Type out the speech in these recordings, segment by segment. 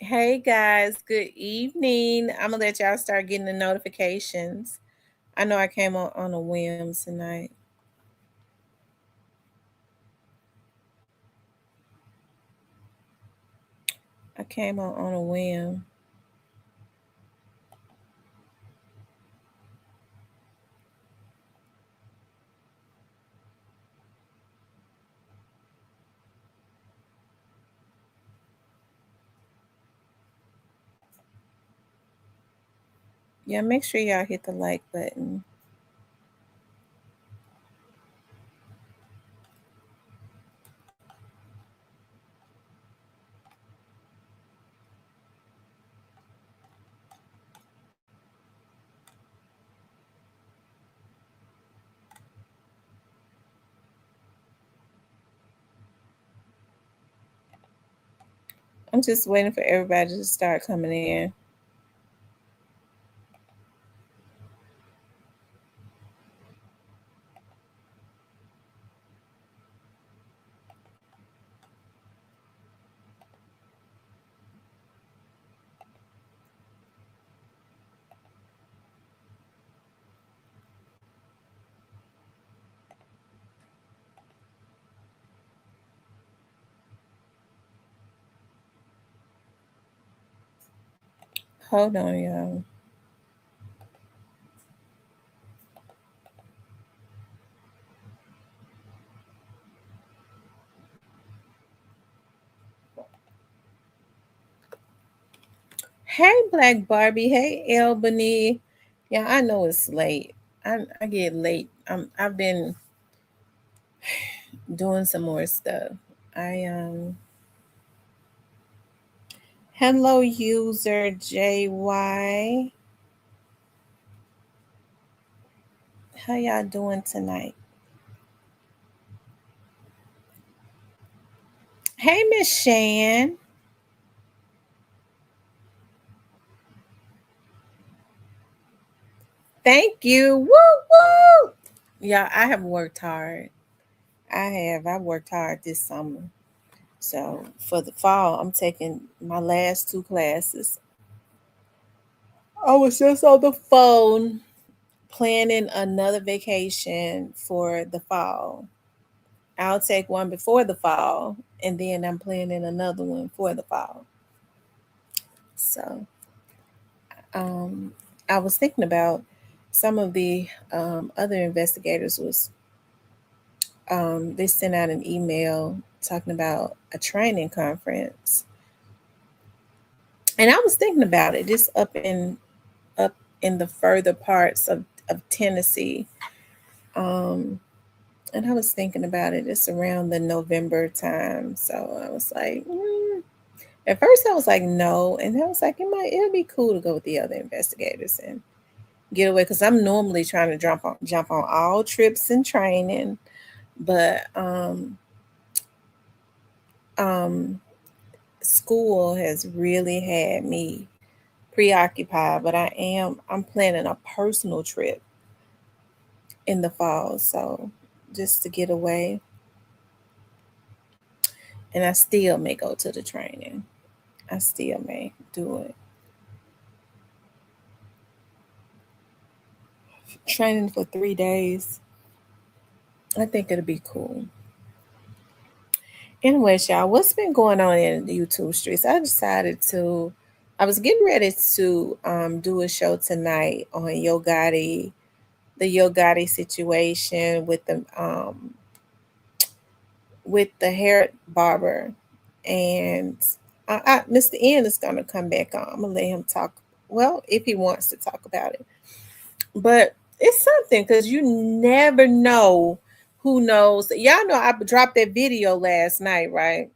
Hey guys, good evening. I'm gonna let y'all start getting the notifications. I know I came on a whim tonight. I came on a whim. Yeah, make sure y'all hit the like button. I'm just waiting for everybody to start coming in. Hold on, y'all. Hey Black Barbie. Hey Albany. Yeah, I know it's late. I get late. I've been doing some more stuff. I hello user JY. How y'all doing tonight? Hey, Miss Shan. Thank you. Woo woo. Yeah, I have worked hard. I have. I worked hard this summer. So for the fall, I'm taking my last two classes. I was just on the phone planning another vacation for the fall. I'll take one before the fall, and then I'm planning another one for the fall. So um, I was thinking about some of the other investigators was they sent out an email talking about a training conference, and I was thinking about it just up in the further parts of Tennessee, um, and I was thinking about it. It's around the November time, so I was like, at first I was like no, and I was like it'll be cool to go with the other investigators and get away because I'm normally trying to jump on all trips and training, but um school has really had me preoccupied, but I'm planning a personal trip in the fall, so just to get away, and I still may go to the training. I still may do it. Training for 3 days. I think it'll be cool. Anyways, y'all, what's been going on in the YouTube streets? I was getting ready to do a show tonight on Yo Gotti, the Yo Gotti situation with the hair barber, and Mr. N is gonna come back on. I'm gonna let him talk. Well, if he wants to talk about it, but it's something because you never know who knows. Y'all know I dropped that video last night, right?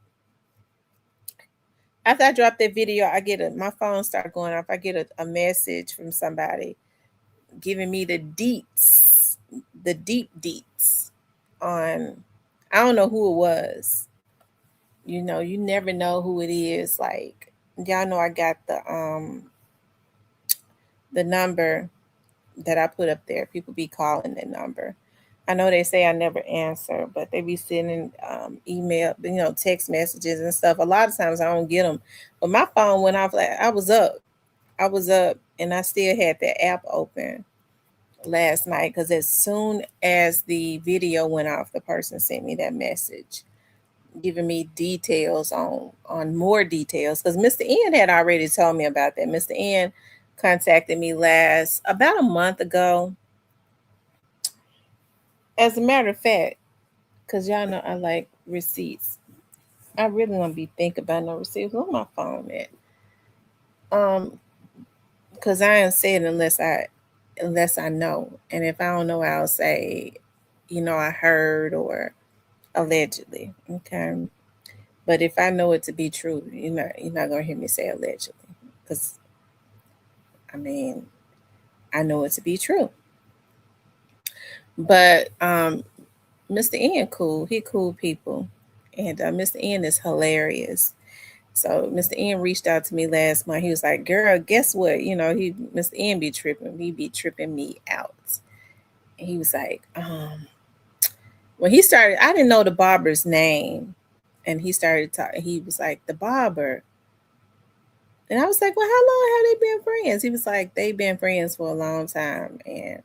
After I dropped that video, my phone started going off. I get a message from somebody giving me the deep deets on. I don't know who it was. You know, you never know who it is. Like y'all know, I got the number that I put up there. People be calling that number. I know they say I never answer, but they be sending email, text messages and stuff. A lot of times I don't get them, but my phone went off. Like I was up, and I still had the app open last night because as soon as the video went off, the person sent me that message giving me details on more details because Mr. N had already told me about that. Mr. N contacted me last about a month ago. As a matter of fact, because y'all know I like receipts. I really don't be thinking about no receipts. Where my phone at? Because I ain't say it unless I know. And if I don't know, I'll say, I heard or allegedly. Okay. But if I know it to be true, you're not gonna hear me say allegedly. Because I mean, I know it to be true. But Mr. N cool. He cool people. And Mr. N is hilarious. So Mr. N reached out to me last month. He was like, "Girl, guess what? Mr. N be tripping. He be tripping me out." And he was like, when he started, I didn't know the barber's name, and he started talking. He was like, "The barber," and I was like, "Well, how long have they been friends?" He was like, "They've been friends for a long time, and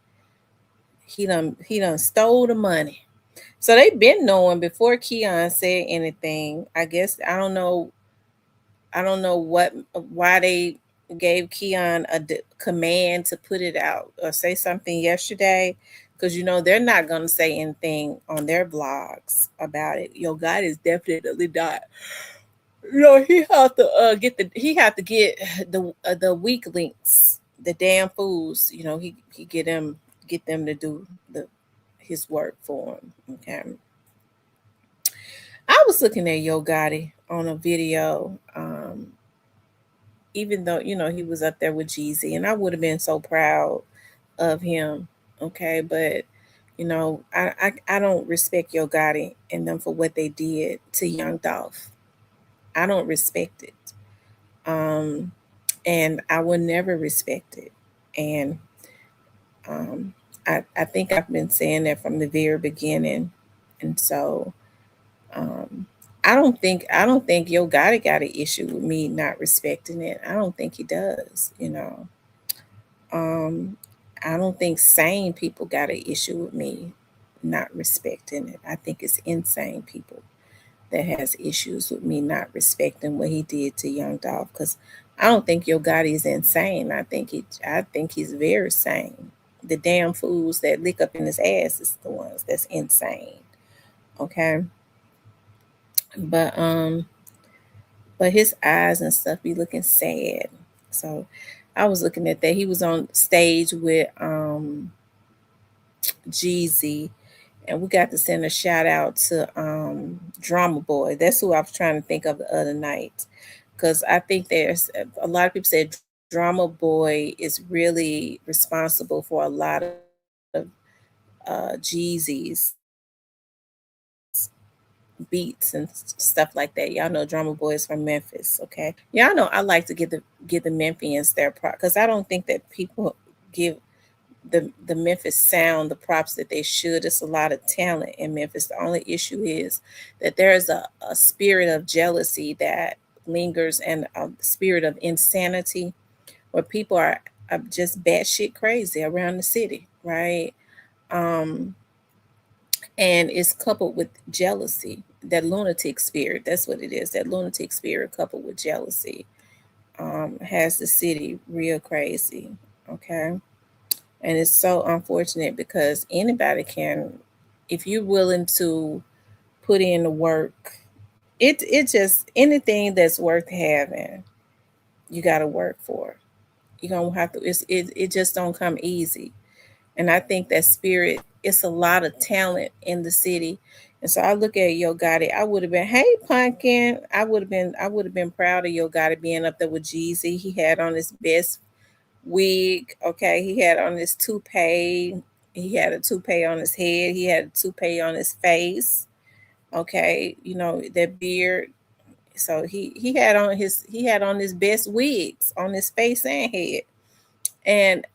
he done stole the money." So they've been knowing before Keon said anything. I guess I don't know why they gave Keon a command to put it out or say something yesterday, because they're not gonna say anything on their blogs about it. Yo, God is definitely not. He have to get the weak links, the damn fools. He get them to do his work for him. Okay. I was looking at Yo Gotti on a video. Even though he was up there with Jeezy, and I would have been so proud of him. Okay, but I don't respect Yo Gotti and them for what they did to Young Dolph. I don't respect it, um, and I will never respect it. And um, I think I've been saying that from the very beginning, and so um, I don't think Yo Gotti got an issue with me not respecting it. I don't think he does. Um, I don't think sane people got an issue with me not respecting it. I think it's insane people that has issues with me not respecting what he did to Young Dolph, because I don't think Yo Gotti is insane. I think he's very sane. The damn fools that lick up in his ass is the ones that's insane. Okay. But his eyes and stuff be looking sad. So I was looking at that. He was on stage with Jeezy, and we got to send a shout out to Drama Boy. That's who I was trying to think of the other night, because I think there's a lot of people said Drama Boy is really responsible for a lot of Jeezy's beats and stuff like that. Y'all know Drama Boy is from Memphis, okay? Y'all know I like to give the Memphians their prop, because I don't think that people give the Memphis sound the props that they should. It's a lot of talent in Memphis. The only issue is that there's a spirit of jealousy that lingers, and a spirit of insanity where people are just batshit crazy around the city, right? Um, and it's coupled with jealousy. That lunatic spirit, that's what it is. That lunatic spirit coupled with jealousy has the city real crazy. Okay. And it's so unfortunate because anybody can, if you're willing to put in the work, it just anything that's worth having, you got to work for. You don't have to. It just don't come easy. And I think that spirit, it's a lot of talent in the city. And so I look at Yo Gotti. I would have been, hey Pumpkin. I would have been proud of Yo Gotti being up there with Jeezy. He had on his best wig. Okay, he had on his toupee. He had a toupee on his head. He had a toupee on his face. Okay, that beard. So he had on his best wigs on his face and head. And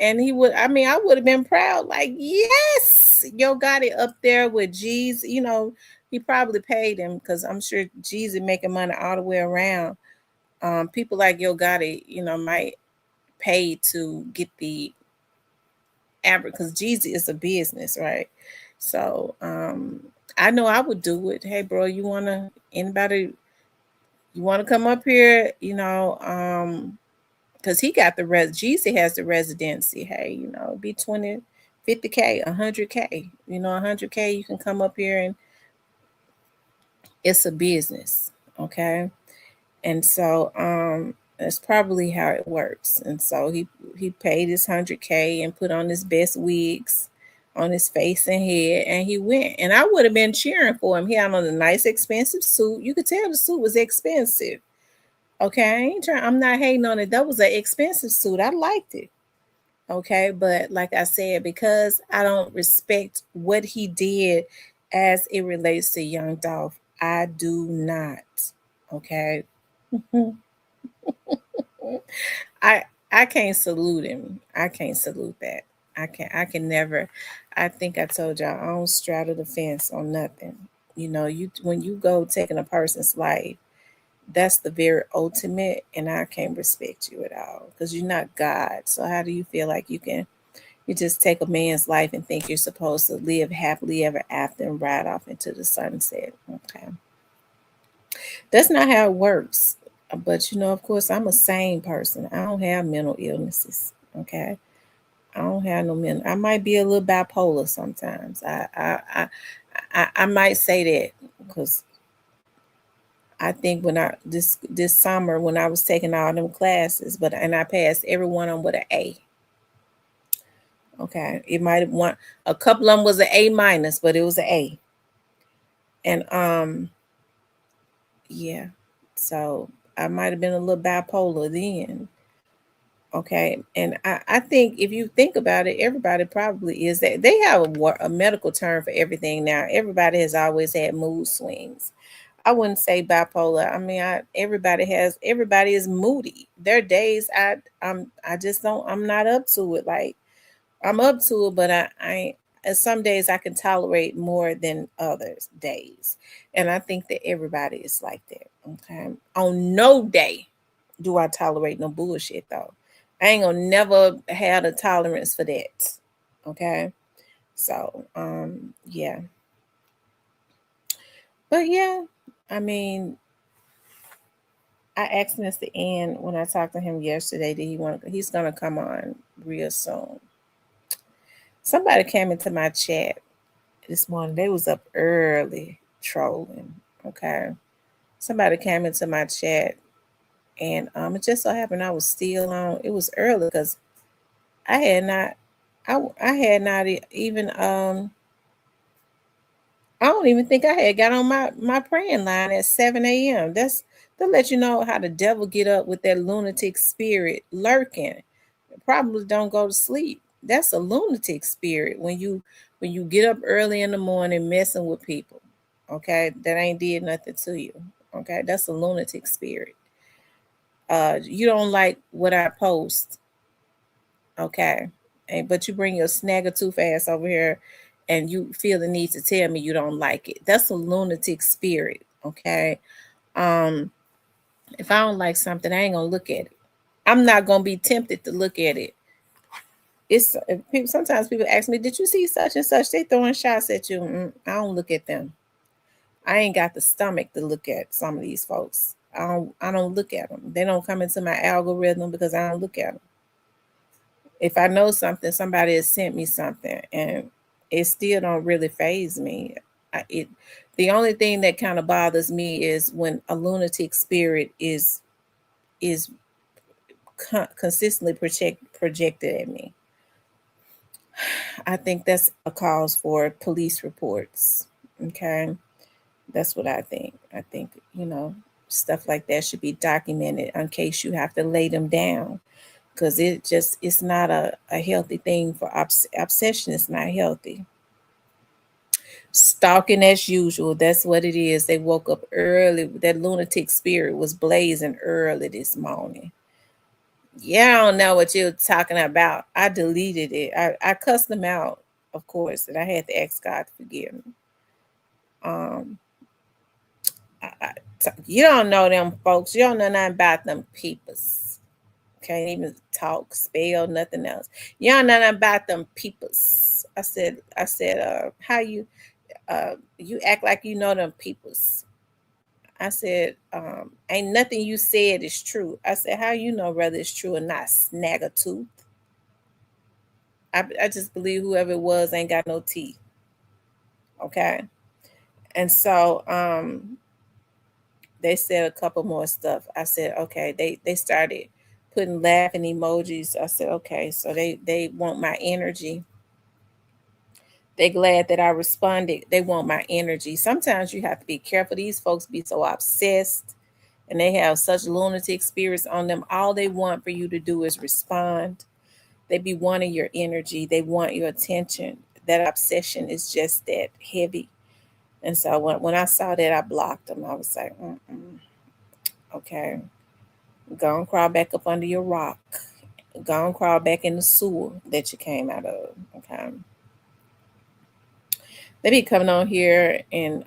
he would, I mean, I would have been proud, like, yes, Yo Gotti up there with Jeezy. He probably paid him, because I'm sure Jeezy making money all the way around. People like Yo Gotti, might pay to get the average, because Jeezy is a business, right? So I know I would do it. Hey, bro, anybody, you wanna come up here? Because he got Jeezy has the residency. Hey, be 20, 50K, 100K. 100K, you can come up here, and it's a business. Okay. And so that's probably how it works. And so he paid his 100K and put on his best wigs on his face and head, and he went. And I would have been cheering for him. He had on a nice expensive suit. You could tell the suit was expensive. Okay, I'm not hating on it. That was an expensive suit. I liked it. Okay, but like I said, because I don't respect what he did as it relates to Young Dolph, I do not. Okay. I I can't salute him. I can't salute that. I can never. I think I told y'all I don't straddle the fence on nothing. You when you go taking a person's life, that's the very ultimate, and I can't respect you at all, because you're not God. So how do you feel like you just take a man's life and think you're supposed to live happily ever after and ride off into the sunset? Okay. That's not how it works. But of course, I'm a sane person. I don't have mental illnesses. Okay. I don't have no mental. I might be a little bipolar sometimes. I might say that, because I think when this summer, when I was taking all them classes, and I passed every one of them with an A. Okay, it might have one, a couple of them was an A minus, but it was an A. And yeah, so I might have been a little bipolar then. Okay, and I think if you think about it, everybody probably is that. They have a medical term for everything now. Everybody has always had mood swings. I wouldn't say bipolar. I mean, everybody is moody. There are days I just don't, I'm not up to it. Like, I'm up to it, but some days I can tolerate more than others days. And I think that everybody is like that. Okay. On no day do I tolerate no bullshit though. I ain't gonna never have a tolerance for that. Okay. So yeah. But yeah, I mean, I asked Mr. N when I talked to him yesterday that he's gonna come on real soon. Somebody came into my chat this morning. They was up early trolling. Okay. Somebody came into my chat, and it just so happened I was still on. It was early because I had not I had not even I don't even think I had got on my praying line at 7 a.m. That's to let you know how the devil get up with that lunatic spirit lurking. Probably don't go to sleep. That's a lunatic spirit when you get up early in the morning messing with people. Okay, that ain't did nothing to you. Okay, that's a lunatic spirit. You don't like what I post. Okay, but you bring your snagger too fast over here, and you feel the need to tell me you don't like it. That's a lunatic spirit. Okay, um, if I don't like something, I ain't gonna look at it. I'm not gonna be tempted to look at it. People, sometimes people ask me, "Did you see such and such?" They throwing shots at you. I don't look at them. I ain't got the stomach to look at some of these folks. I don't look at them. They don't come into my algorithm because I don't look at them. If I know something, somebody has sent me something, and it still don't really phase me. The only thing that kind of bothers me is when a lunatic spirit is consistently projected at me. I think that's a cause for police reports. Okay, that's what I think. I think stuff like that should be documented in case you have to lay them down, because it's not a healthy thing for obsession. Is not healthy. Stalking as usual. That's what it is. They woke up early. That lunatic spirit was blazing early this morning. Yeah, I don't know what you're talking about. I deleted it. I cussed them out, of course, and I had to ask God to forgive me. Um, you don't know them folks. You don't know nothing about them peoples. Can't even talk, spell, nothing else. You don't know nothing about them peoples. How you act like you know them peoples. I said, ain't nothing you said is true. I said, how you know whether it's true or not? Snag a tooth. I just believe whoever it was ain't got no teeth. Okay. And so they said a couple more stuff. I said, okay. They started putting laughing emojis. I said, okay, so they want my energy. They glad that I responded. They want my energy. Sometimes you have to be careful. These folks be so obsessed and they have such lunatic spirits on them. All they want for you to do is respond. They be wanting your energy. They want your attention. That obsession is just that heavy. And so when I saw that, I blocked them. I was like, okay, go and crawl back up under your rock. Go and crawl back in the sewer that you came out of. Okay. They be coming on here and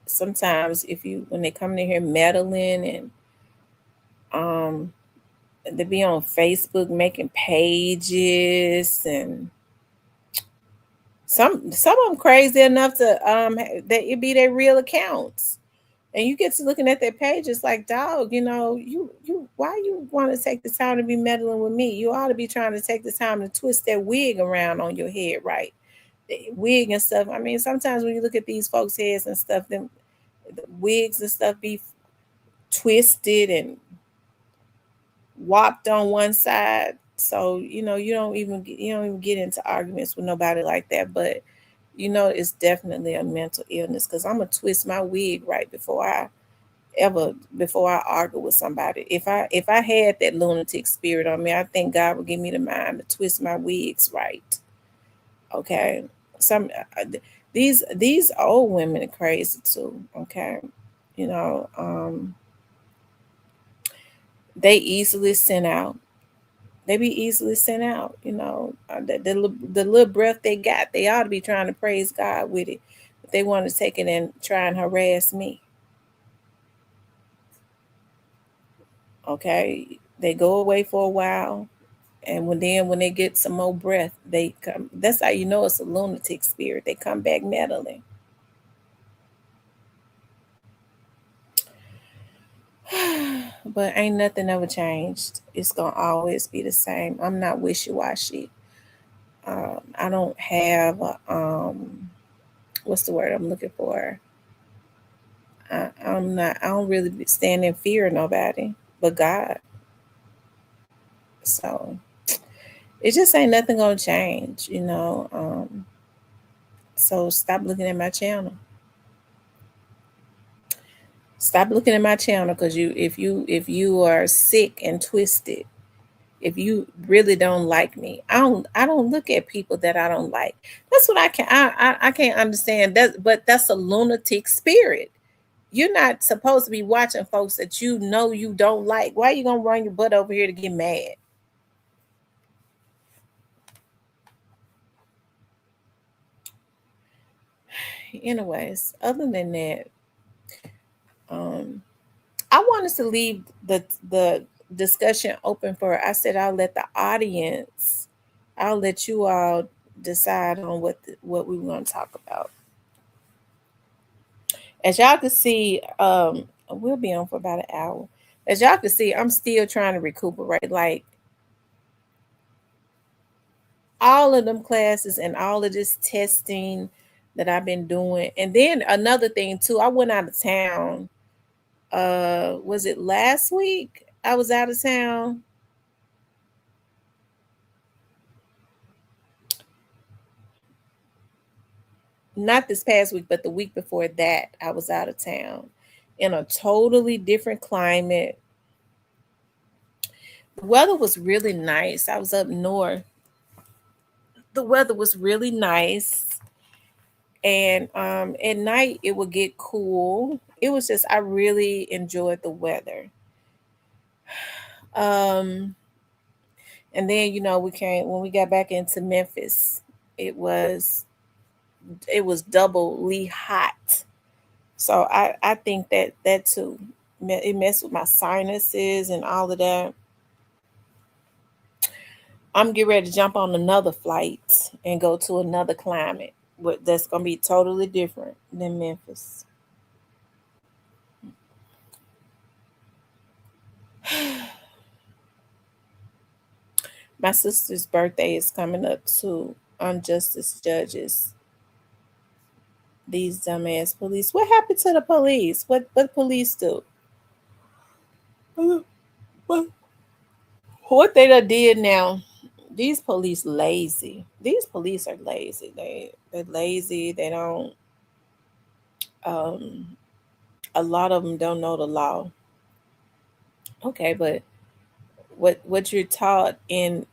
sometimes if you when they come in here meddling and um they be on Facebook making pages and some of them crazy enough to that it be their real accounts. And you get to looking at their pages like, dog, you why you want to take the time to be meddling with me? You ought to be trying to take the time to twist that wig around on your head, right? The wig and stuff. I mean, sometimes when you look at these folks' heads and stuff, them the wigs and stuff be twisted and walked on one side. So you don't even get into arguments with nobody like that. But it's definitely a mental illness because I'm gonna twist my wig right before I argue with somebody. If I had that lunatic spirit on me, I think God would give me the mind to twist my wigs right. Okay, some these old women are crazy too. Okay, you know, they easily sent out. They be easily sent out. The little breath they got, they ought to be trying to praise God with it. But they want to take it and try and harass me. Okay, they go away for a while, and when they get some more breath, they come. That's how you know it's a lunatic spirit. They come back meddling. But ain't nothing ever changed. It's gonna always be the same. I'm not wishy washy. I don't have what's the word I'm looking for? I'm not. I don't really stand in fear of nobody but God. So it just ain't nothing gonna change. So stop looking at my channel. Stop looking at my channel because if you are sick and twisted, if you really don't like me, I don't look at people that I don't like. That's what I can't understand that, but that's a lunatic spirit. You're not supposed to be watching folks that you don't like. Why are you gonna run your butt over here to get mad? Anyways, other than that, um, I wanted to leave the discussion open for. I said I'll let you all decide on what we want to talk about. As y'all can see, we'll be on for about an hour. As y'all can see, I'm still trying to recuperate. Like all of them classes and all of this testing that I've been doing. And then another thing too, I went out of town. Was it last week? I was out of town. Not this past week, but the week before that, I was out of town in a totally different climate. The weather was really nice. I was up north. The weather was really nice. And at night it would get cool. It was just I really enjoyed the weather. Um, and then we came when we got back into Memphis. It was it was doubly hot. So I think that too. It messed with my sinuses and all of that. I'm getting ready to jump on another flight and go to another climate, that's gonna be totally different than Memphis. My sister's birthday is coming up too. Unjustice judges. These dumbass police. What happened to the police? What police do? What what they done did now? These police lazy. These police are lazy. They're lazy. They don't. Um, a lot of them don't know the law. Okay, but what you're taught in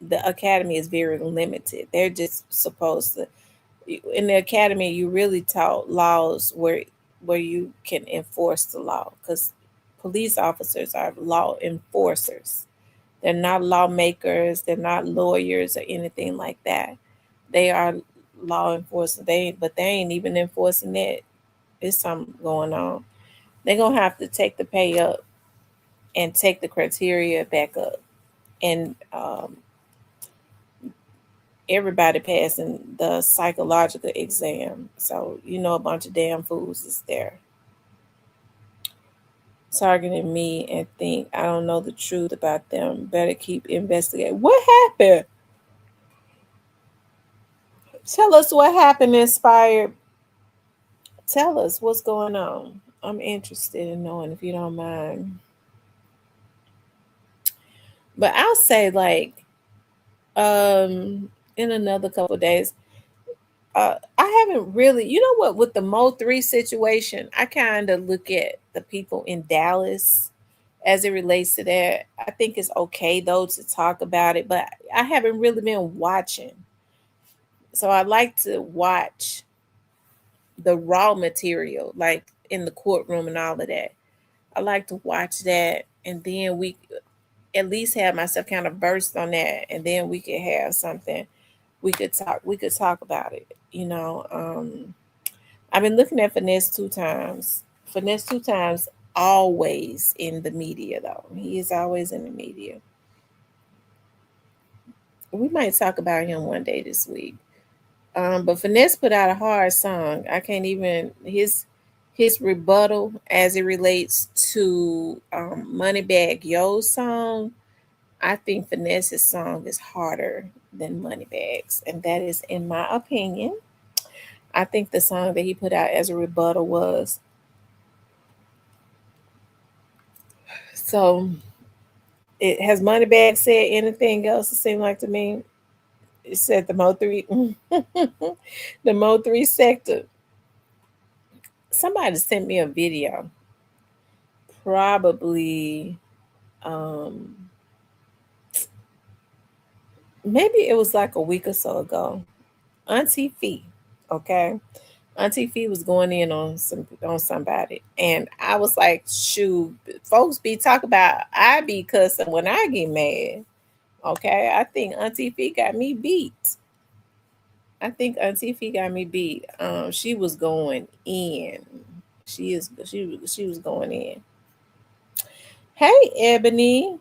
the academy is very limited. They're just supposed to in the academy you really taught laws where you can enforce the law because police officers are law enforcers. They're not lawmakers, they're not lawyers or anything like that. They are law enforcement. They ain't even enforcing it. There's something going on. They're gonna have to take the pay up and take the criteria back up. And everybody passing the psychological exam. So a bunch of damn fools is there targeting me and think I don't know the truth about them. Better keep investigating. What happened? Tell us what happened, Inspired. Tell us what's going on. I'm interested in knowing if you don't mind. But I'll say um in another couple days, I haven't really, what, with the Mo3 situation, I kind of look at the people in Dallas as it relates to that. I think it's okay though to talk about it, but I haven't really been watching. So I like to watch the raw material, like in the courtroom and all of that. I like to watch that, and then we at least have myself kind of versed on that, and then we could have something we could talk about it. I've been looking at Finesse 2 times. Finesse 2 times always in the media though. He is always in the media. We might talk about him one day this week. But Finesse put out a hard song. I can't even his rebuttal as it relates to Moneybag Yo's song. I think Finesse's song is harder than Moneybags, and that is in my opinion. I think the song that he put out as a rebuttal was so. It has Moneybag said anything else? It seemed like to me. It said the Mo3, the Mo3 sector. Somebody sent me a video, probably, um, maybe it was like a week or so ago. Auntie Fee, okay. Auntie Fee was going in on somebody, and I was like, "Shoot, folks be talking about I be cussing when I get mad." Okay, I think Auntie Fee got me beat. I think Auntie Fee got me beat. She was going in. She was going in. Hey, Ebony.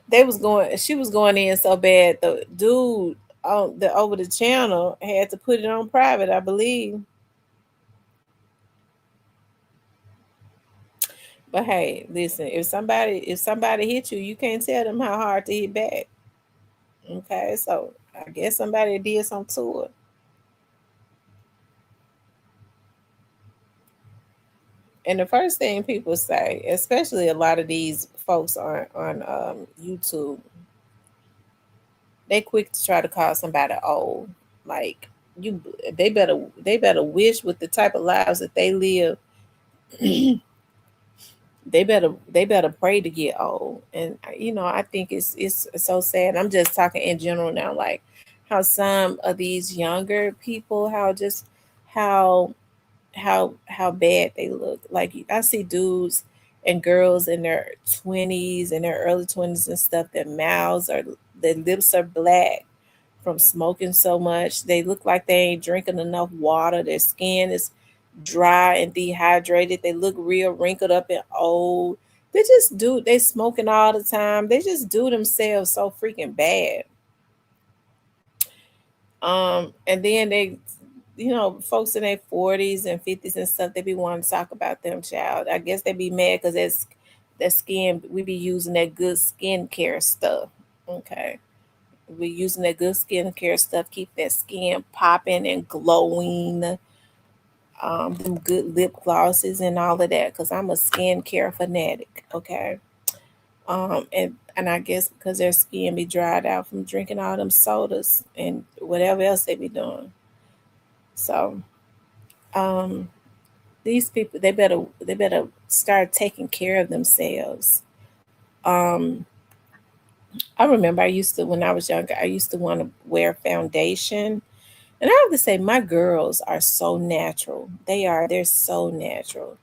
They was going. She was going in so bad. The dude on the over the channel had to put it on private, I believe. But hey, listen, if somebody hit you, you can't tell them how hard to hit back. Okay, so I guess somebody did something to it. And the first thing people say, especially a lot of these folks on YouTube, they quick to try to call somebody old. Like you, they better wish with the type of lives that they live. They better pray to get old. And I think it's so sad. I'm just talking in general now, like how some of these younger people, how how bad they look. Like I see dudes and girls in their 20s and their early 20s and stuff. Their lips are black from smoking so much. They look like they ain't drinking enough water. Their skin is dry and dehydrated. They look real wrinkled up and old. They smoking all the time. They just do themselves so freaking bad. And then folks in their 40s and 50s and stuff, they be wanting to talk about them, child. I guess they be mad because that skin, we be using that good skincare stuff. Okay. We using that good skincare stuff, keep that skin popping and glowing. Them good lip glosses and all of that, because I'm a skincare fanatic. Okay. And I guess because their skin be dried out from drinking all them sodas and whatever else they be doing. So um these people, they better start taking care of themselves. Um I remember I used to, when I was younger, I used to want to wear foundation. And I have to say, my girls are so natural. They're so natural.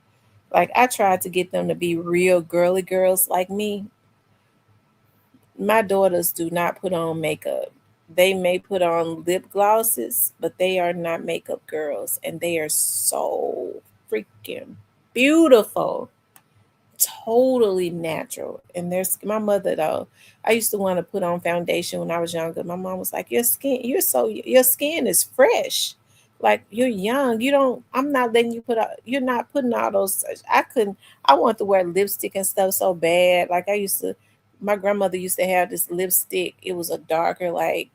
Like, I tried to get them to be real girly girls like me. My daughters do not put on makeup. They may put on lip glosses, but they are not makeup girls. And they are so freaking beautiful, totally natural. And there's my mother though. I used to want to put on foundation when I was younger. My mom was like, your skin is fresh. Like, you're young. You don't I'm not letting you put out you're not putting all those. I want to wear lipstick and stuff so bad. Like, my grandmother used to have this lipstick. It was a darker, like,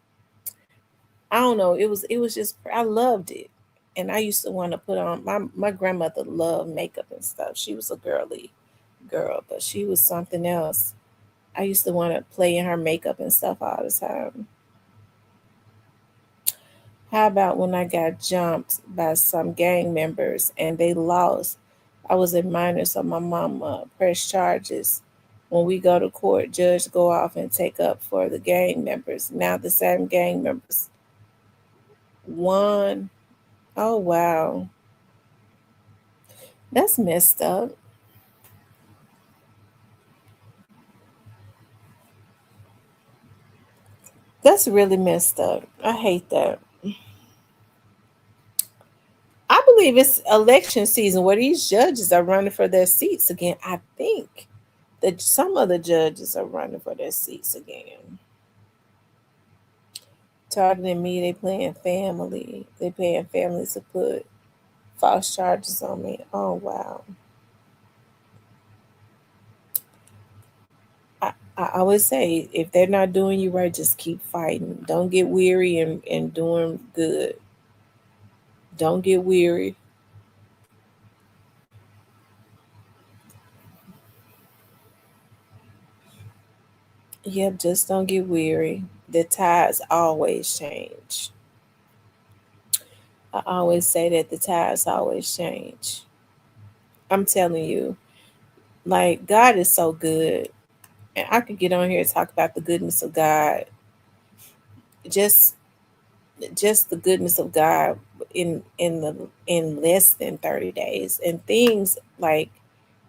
I don't know. It was just, I loved it. And I used to want to put on, my grandmother loved makeup and stuff. She was a girly girl, but she was something else. I used to want to play in her makeup and stuff all the time. How about when I got jumped by some gang members and they lost? I was a minor, so my mama pressed charges. When we go to court, judge go off and take up for the gang members. Now the same gang members won. Oh wow, that's messed up. That's really messed up. I hate that. I believe it's election season where these judges are running for their seats again. I think that some of the judges are running for their seats again. Targeting me, they paying families to put false charges on me. Oh wow. I, I always say, if they're not doing you right, just keep fighting. Don't get weary and doing good. Don't get weary. Yep, just don't get weary. The tides always change. I always say that the tides always change. I'm telling you, like, God is so good. And I could get on here and talk about the goodness of God. Just just the goodness of God in less than 30 days. And things like,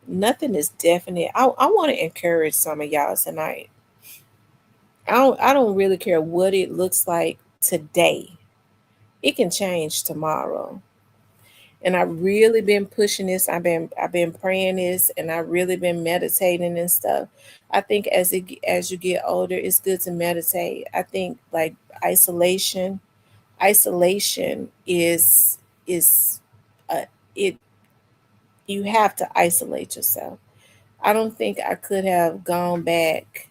nothing is definite. I want to encourage some of y'all tonight. I don't really care what it looks like today. It can change tomorrow. And I've really been pushing this. I've been praying this, and I've really been meditating and stuff. I think as you get older, it's good to meditate. I think, like, isolation, isolation is uh, it. You have to isolate yourself. I don't think I could have gone back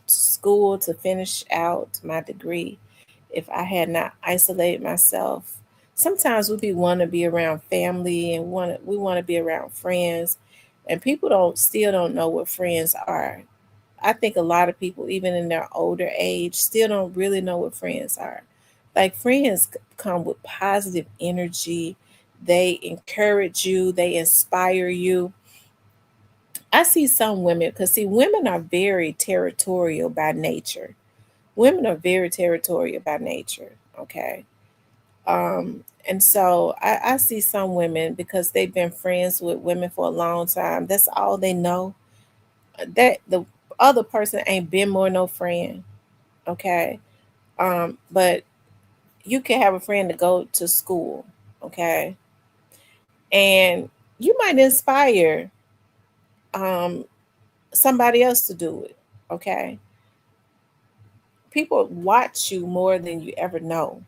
to school to finish out my degree if I had not isolated myself. Sometimes we want to be around family and we want to be around friends, and people don't know what friends are. I think a lot of people, even in their older age, still don't really know what friends are. Like, friends come with positive energy. They encourage you. They inspire you. I see some women, because see, women are very territorial by nature. Women are very territorial by nature. Okay. And so I see some women, because they've been friends with women for a long time, that's all they know. That the other person ain't been more no friend. Okay. But you can have a friend to go to school, okay, and you might inspire um somebody else to do it, okay. People watch you more than you ever know.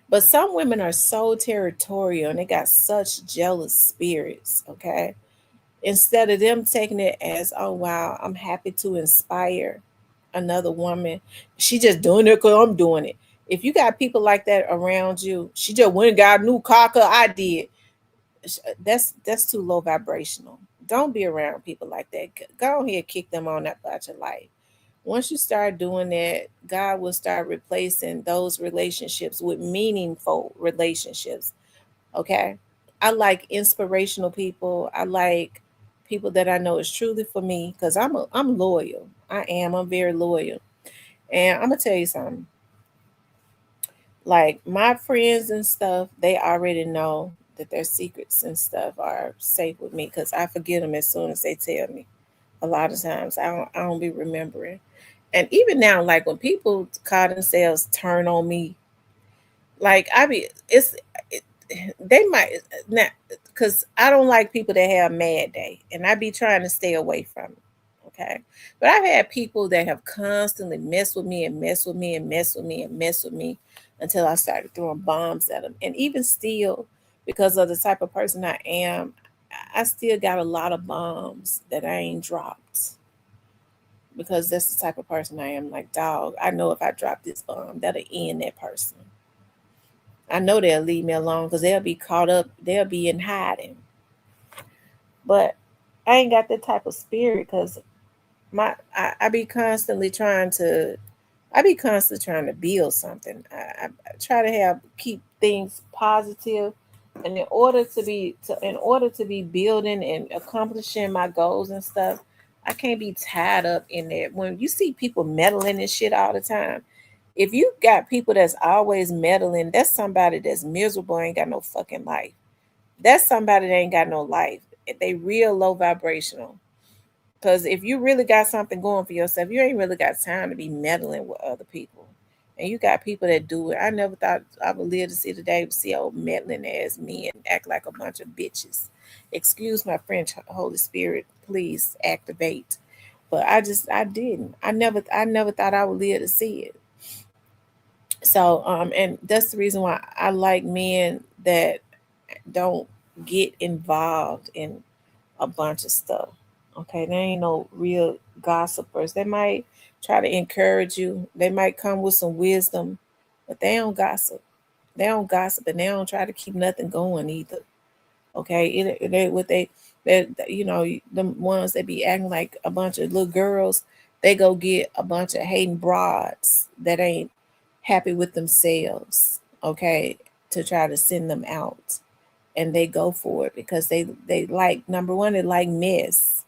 But some women are so territorial and they got such jealous spirits, okay. Instead of them taking it as, oh wow, I'm happy to inspire another woman, she just doing it because I'm doing it. If you got people like that around you, she just went and got a new car 'cause I did. That's too low vibrational. Don't be around people like that. Go ahead, kick them on that about your life. Once you start doing that, God will start replacing those relationships with meaningful relationships. Okay. I like inspirational people. I like people that I know is truly for me, because I'm loyal. I am. I'm very loyal. And I'm gonna tell you something. Like my friends and stuff, they already know that their secrets and stuff are safe with me, because I forget them as soon as they tell me. A lot of times I don't be remembering. And even now, like when people call themselves turn on me, like I be it, they might not, because I don't like people that have mad day, and I be trying to stay away from it. Okay, but I've had people that have constantly messed with me and messed with me and messed with me and messed with me until I started throwing bombs at them. And even still, because of the type of person I am, I still got a lot of bombs that I ain't dropped, because that's the type of person I am. Like, dog, I know if I drop this bomb, that'll end that person. I know they'll leave me alone because they'll be caught up, they'll be in hiding. But I ain't got that type of spirit, because I be constantly trying to build something. I try to keep things positive, and in order to be building and accomplishing my goals and stuff, I can't be tied up in there. When you see people meddling and shit all the time, if you got people that's always meddling, that's somebody that's miserable, ain't got no fucking life. That's somebody that ain't got no life. They real low vibrational. Because if you really got something going for yourself, you ain't really got time to be meddling with other people. And you got people that do it. I never thought I would live to see the day to see old meddling ass men act like a bunch of bitches. Excuse my French, Holy Spirit, please activate. But I didn't. I never thought I would live to see it. So and that's the reason why I like men that don't get involved in a bunch of stuff. Okay, they ain't no real gossipers. They might try to encourage you. They might come with some wisdom, but they don't gossip. They don't gossip, and they don't try to keep nothing going either. Okay, they the ones that be acting like a bunch of little girls, they go get a bunch of hating broads that ain't happy with themselves. Okay, to try to send them out, and they go for it because they like, number one, they like mess.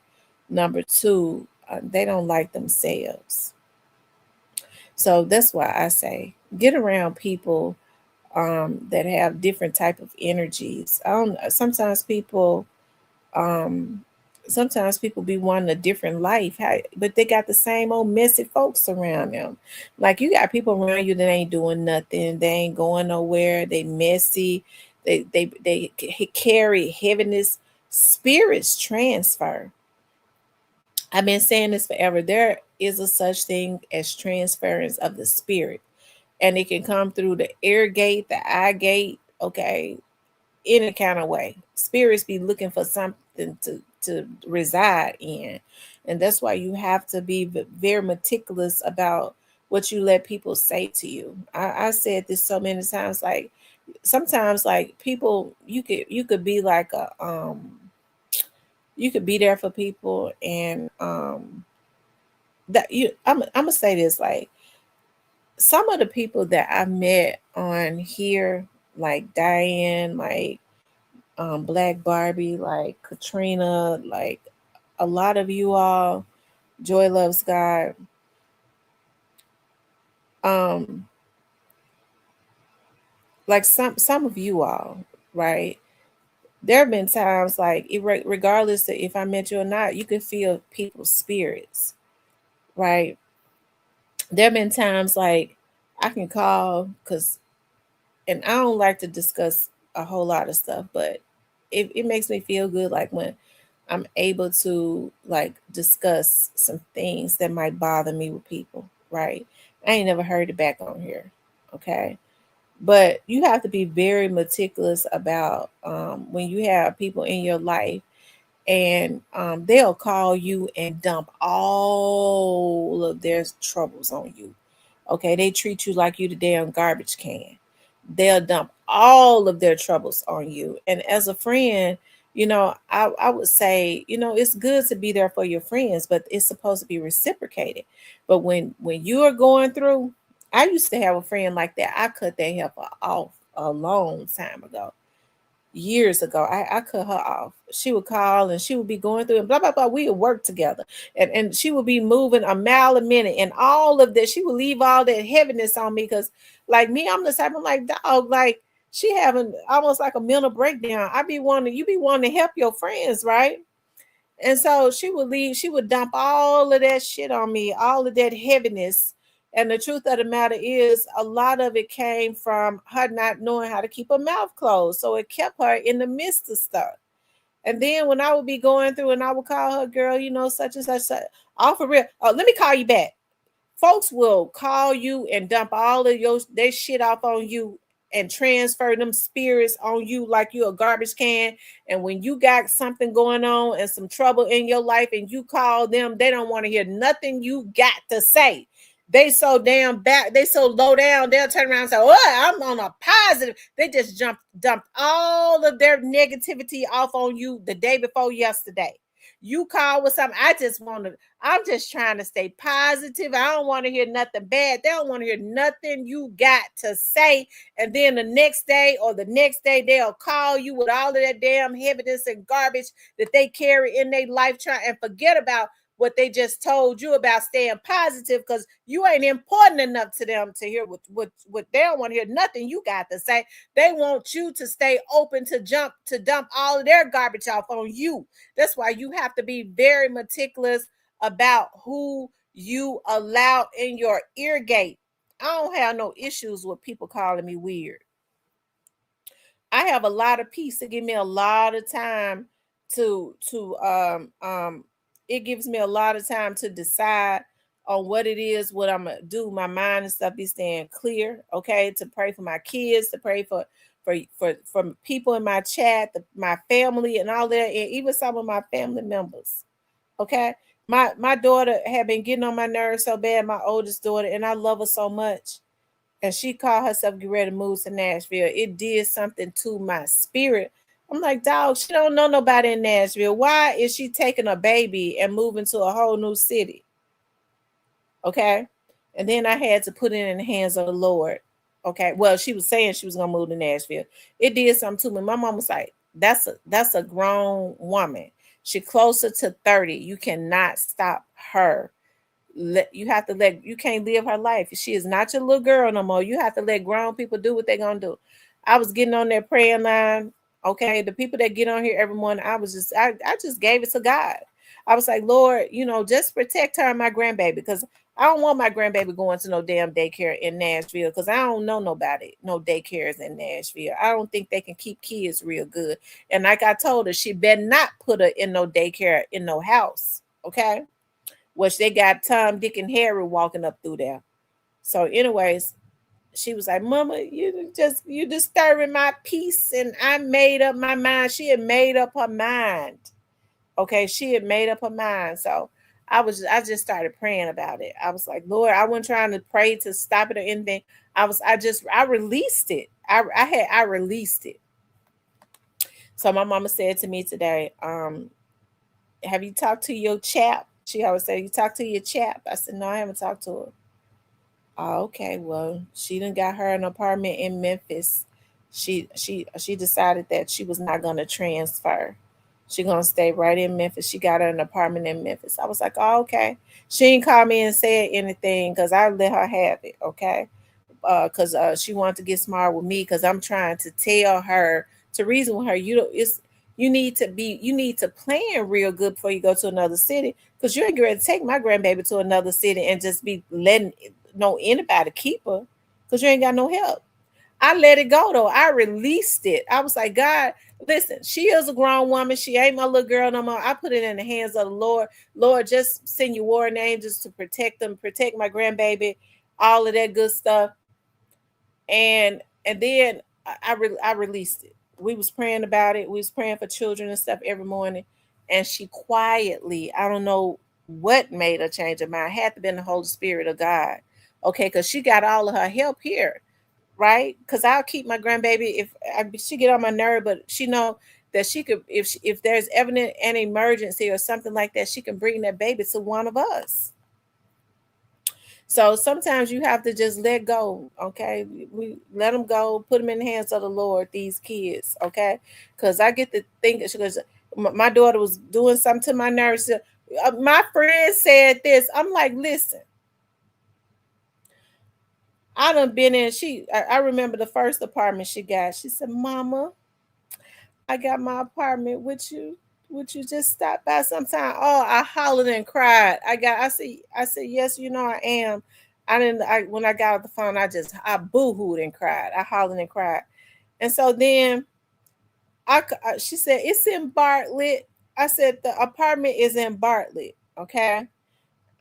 Number two, they don't like themselves. So that's why I say get around people that have different type of energies. I don't. Um, sometimes people be wanting a different life, but they got the same old messy folks around them. Like you got people around you that ain't doing nothing. They ain't going nowhere. They messy. They carry heaviness. Spirits transfer. I've been saying this forever. There is a such thing as transference of the spirit, and it can come through the ear gate, the eye gate. Okay, any kind of way. Spirits be looking for something to reside in, and that's why you have to be very meticulous about what you let people say to you. I said this so many times. Like sometimes, like people, you could be like a you could be there for people, and that you I'm gonna say this, like some of the people that I met on here, like Diane, like Black Barbie, like Katrina, like a lot of you all, Joy Loves God. Um, like some of you all, right? There have been times like regardless of if I met you or not, you can feel people's spirits, right? There have been times like I can call because, and I don't like to discuss a whole lot of stuff, but it makes me feel good like when I'm able to like discuss some things that might bother me with people, right? I ain't never heard it back on here, okay? But you have to be very meticulous about when you have people in your life and they'll call you and dump all of their troubles on you. Okay, they treat you like you the damn garbage can. They'll dump all of their troubles on you. And as a friend, I would say, it's good to be there for your friends, but it's supposed to be reciprocated. But when you are going through, I used to have a friend like that. I cut that helper off a long time ago, years ago. I cut her off. She would call and she would be going through and blah blah blah. We would work together. And she would be moving a mile a minute and all of that. She would leave all that heaviness on me because like me, I'm the type, I'm like, dog, like she having almost like a mental breakdown. You be wanting to help your friends, right? And so she would leave, she would dump all of that shit on me, all of that heaviness. And the truth of the matter is, a lot of it came from her not knowing how to keep her mouth closed. So it kept her in the midst of stuff. And then when I would be going through and I would call her, girl, such and such, all for real. Oh, let me call you back. Folks will call you and dump all of their shit off on you and transfer them spirits on you like you a garbage can. And when you got something going on and some trouble in your life and you call them, they don't want to hear nothing you got to say. They so damn back, they so low down, they'll turn around and say, oh, I'm on a positive. They just dumped all of their negativity off on you the day before yesterday. You call with something. I'm just trying to stay positive. I don't want to hear nothing bad. They don't want to hear nothing you got to say. And then the next day or the next day, they'll call you with all of that damn heaviness and garbage that they carry in their life, trying and forget about what they just told you about staying positive because you ain't important enough to them to hear what they don't want to hear nothing you got to say. They want you to stay open to dump all of their garbage off on you. That's why you have to be very meticulous about who you allow in your ear gate. I don't have no issues with people calling me weird. I have a lot of peace. It gives me a lot of time to it gives me a lot of time to decide on what it is, what I'm gonna do. My mind and stuff be staying clear, okay, to pray for my kids, to pray for people in my chat, my family and all that, and even some of my family members. Okay. My daughter had been getting on my nerves so bad, my oldest daughter, and I love her so much, and she called herself get ready to move to Nashville. It did something to my spirit. I'm like, dog, she don't know nobody in Nashville. Why is she taking a baby and moving to a whole new city? Okay. And then I had to put it in the hands of the Lord. Okay. Well, she was saying she was gonna move to Nashville. It did something to me. My mom was like, that's a grown woman. She closer to 30. You cannot stop her. You can't live her life. She is not your little girl no more. You have to let grown people do what they're gonna do. I was getting on that praying line. Okay, the people that get on here every morning, I just gave it to God. I was like, Lord, just protect her and my grandbaby because I don't want my grandbaby going to no damn daycare in Nashville because I don't know nobody, no daycares in Nashville. I don't think they can keep kids real good. And like I told her, she better not put her in no daycare in no house. Okay, which they got Tom, Dick, and Harry walking up through there. So, anyways, she was like, Mama, you disturbing my peace. And I made up my mind. She had made up her mind. Okay, she had made up her mind. So I just started praying about it. I was like, Lord, I wasn't trying to pray to stop it or anything. I released it. I released it. So my mama said to me today, have you talked to your chap? She always said, you talk to your chap. I said, no, I haven't talked to her. Oh, okay. Well, she done got her an apartment in Memphis. She decided that she was not gonna transfer. She gonna stay right in Memphis. She got her an apartment in Memphis. I was like, oh, okay. She didn't call me and say anything because I let her have it. Okay. because she wanted to get smart with me because I'm trying to tell her to reason with her. You need to plan real good before you go to another city because you ain't going to take my grandbaby to another city and just be letting no anybody keep her because you ain't got no help. I let it go though. I released it. I was like, God, listen, she is a grown woman. She ain't my little girl no more. I put it in the hands of the Lord. Lord, just send your warring angels to protect them, protect my grandbaby, all of that good stuff. And then I released it. We was praying about it. We was praying for children and stuff every morning. And she quietly, I don't know what made her change her mind. It had to been the Holy Spirit of God. Okay, because she got all of her help here, right? Because I'll keep my grandbaby she get on my nerve, but she know that she could if there's evident an emergency or something like that, she can bring that baby to one of us. So sometimes you have to just let go, okay? We let them go, put them in the hands of the Lord, these kids, okay? Because I get to think, because my daughter was doing something to my nerves. My friend said this. I'm like, listen, I done been in, I remember the first apartment she got. She said, Mama, I got my apartment. Would you just stop by sometime? Oh, I hollered and cried. I said, yes, you know I am. When I got off the phone, I boo-hooed and cried. I hollered and cried. And so then she said, it's in Bartlett. I said, the apartment is in Bartlett. Okay.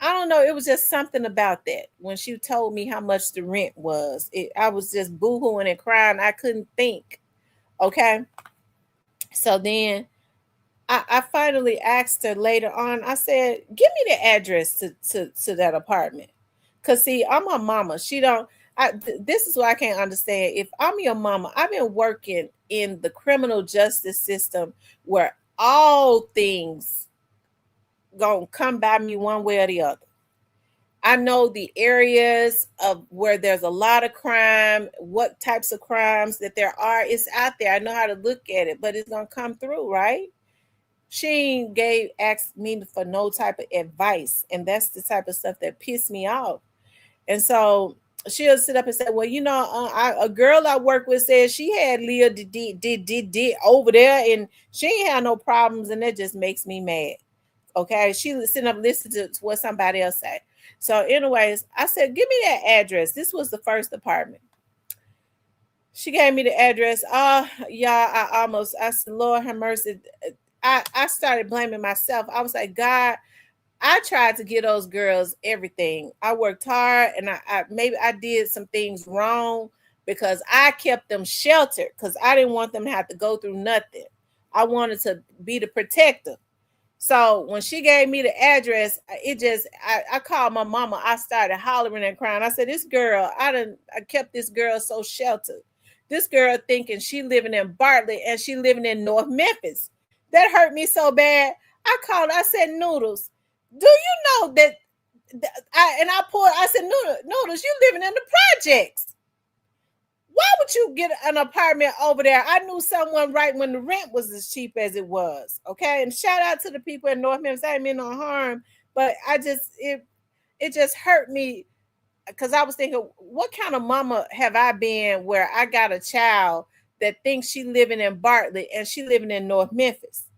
I don't know. It was just something about that. When she told me how much the rent was, I was just boo-hooing and crying. I couldn't think. Okay. So then I finally asked her later on, I said, give me the address to that apartment. Cause see, I'm her mama. This is what I can't understand. If I'm your mama, I've been working in the criminal justice system where all things gonna come by me one way or the other. I know the areas of where there's a lot of crime, what types of crimes that there are. It's out there. I know how to look at it, but it's gonna come through, right? She asked me for no type of advice, and that's the type of stuff that pissed me off. And so she'll sit up and say, well, a girl I work with said she had Leah did over there and she ain't had no problems, and that just makes me mad. Okay, she was sitting up listening to what somebody else said. So anyways, I said, give me that address. This was the first apartment. She gave me the address. Yeah, I said, Lord have mercy. I started blaming myself. I was like, God, I tried to give those girls everything. I worked hard, and I maybe I did some things wrong because I kept them sheltered because I didn't want them to have to go through nothing. I wanted to be the protector. So when she gave me the address, I called my mama. I started hollering and crying. I said, this girl, I kept this girl so sheltered. This girl thinking she living in Bartlett and she living in North Memphis. That hurt me so bad. I called, I said, Noodles, do you know that I said, Noodles, you living in the projects. Why would you get an apartment over there? I knew someone right when the rent was as cheap as it was. Okay. And shout out to the people in North Memphis. I ain't mean no harm, but it just hurt me because I was thinking, what kind of mama have I been where I got a child that thinks she living in Bartlett and she living in North Memphis?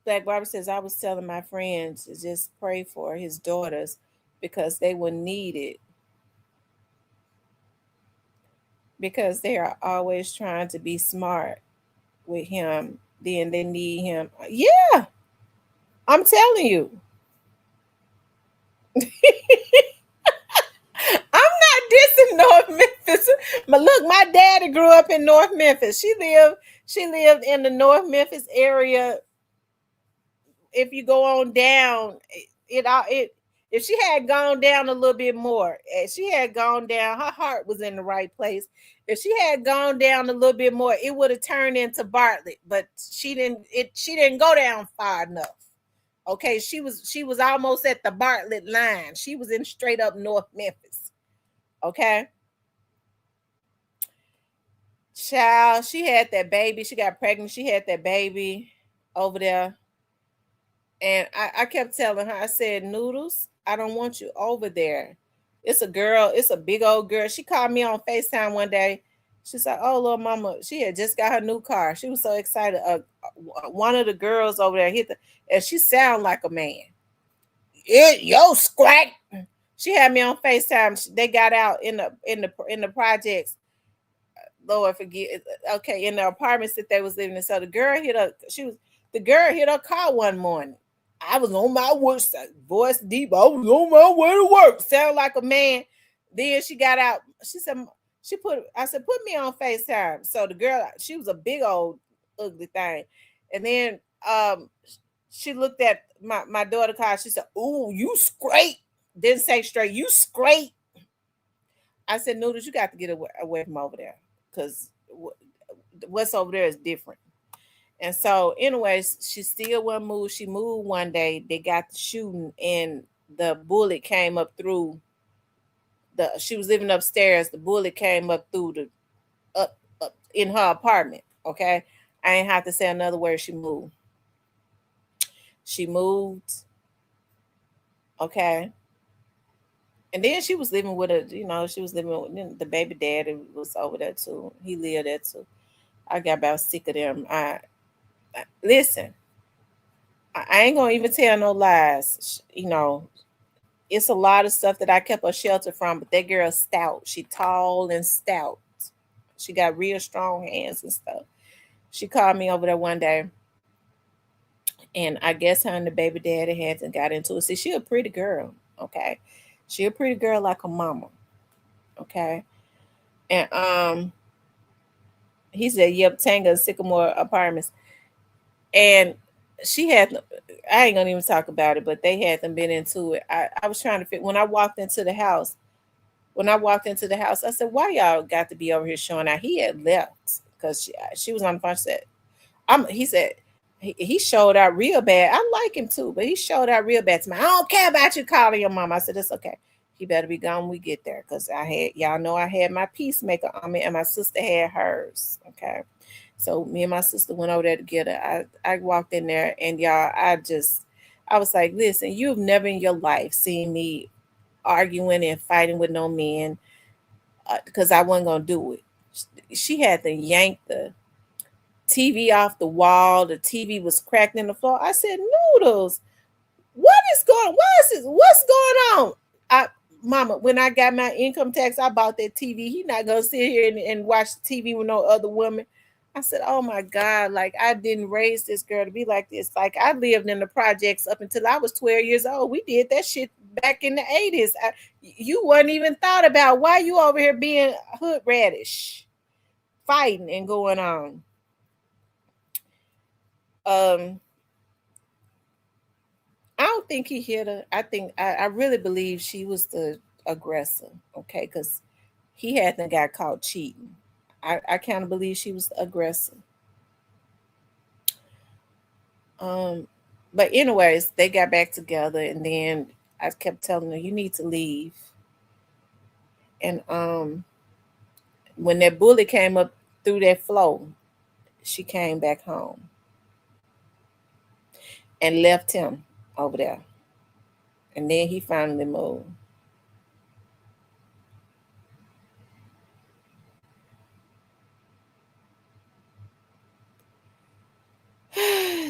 Black Barbara says, I was telling my friends to just pray for his daughters because they will need it. Because they are always trying to be smart with him. Then they need him. Yeah, I'm telling you. I'm not dissing North Memphis. But look, my daddy grew up in North Memphis. She lived in the North Memphis area. If you go on down, it if she had gone down a little bit more, she had gone down, her heart was in the right place. If she had gone down a little bit more, it would have turned into Bartlett, but she didn't go down far enough. Okay, she was almost at the Bartlett line. She was in straight up North Memphis. Okay. Child, she had that baby. She got pregnant. She had that baby over there. And I kept telling her, I said, Noodles, I don't want you over there. It's a girl, it's a big old girl. She called me on FaceTime one day. She's like, oh, little mama, she had just got her new car. She was so excited. One of the girls over there hit the, and she sound like a man. Yo, squat. She had me on FaceTime. They got out in the projects. Lord forget. Okay, in the apartments that they was living in. So the girl hit her. The girl hit her car one morning. I was on my work. Voice deep. I was on my way to work. Sound like a man. Then she got out. She said I said, put me on FaceTime. So the girl, she was a big old ugly thing. And then she looked at my daughter car. She said, ooh, you straight. Didn't say straight, you straight. I said, Noodles, you got to get away from over there. Because what's over there is different. And so, anyways, she still wouldn't move. She moved one day. They got the shooting, and the bullet came up through the. She was living upstairs. The bullet came up through the up in her apartment. Okay, I ain't have to say another word. She moved. She moved. Okay, and then she was living with she was living with the baby daddy was over there too. He lived there too. I got about sick of them. Listen. I ain't gonna even tell no lies. It's a lot of stuff that I kept her shelter from, but that girl's stout. She tall and stout. She got real strong hands and stuff. She called me over there one day, and I guess her and the baby daddy had got into it. See, she a pretty girl, okay? She a pretty girl like a mama, okay? And he said, "Yep, Tanga Sycamore Apartments," and she had. I ain't gonna even talk about it, but they hadn't been into it. I was trying to fit when I walked into the house. When I walked into the house, I said, "Why y'all got to be over here showing out?" He had left because she was on the phone. She said, He said he showed out real bad. I like him too, but he showed out real bad to me. I don't care about you calling your mom. I said, "It's okay. He better be gone when we get there, because I had y'all know I had my peacemaker on me, and my sister had hers. Okay." So me and my sister went over there together. I walked in there, and y'all, I was like, listen, you've never in your life seen me arguing and fighting with no men, because I wasn't gonna do it. She had to yank the TV off the wall. The TV was cracked in the floor. I said, Noodles, what is going? Why is this? What's going on? I, Mama, when I got my income tax, I bought that TV. He not gonna sit here and watch the TV with no other woman. I said, oh my God, like I didn't raise this girl to be like this. Like I lived in the projects up until I was 12 years old. We did that shit back in the 80s. You wasn't even thought about why you over here being hood radish, fighting and going on. Um, I don't think he hit her. I really believe she was the aggressor. Okay, because he hadn't got caught cheating. I kind of believe she was the aggressor. Um, but anyways, they got back together, and then I kept telling her, "You need to leave." And when that bullet came up through that floor, she came back home and left him over there. And then he finally moved.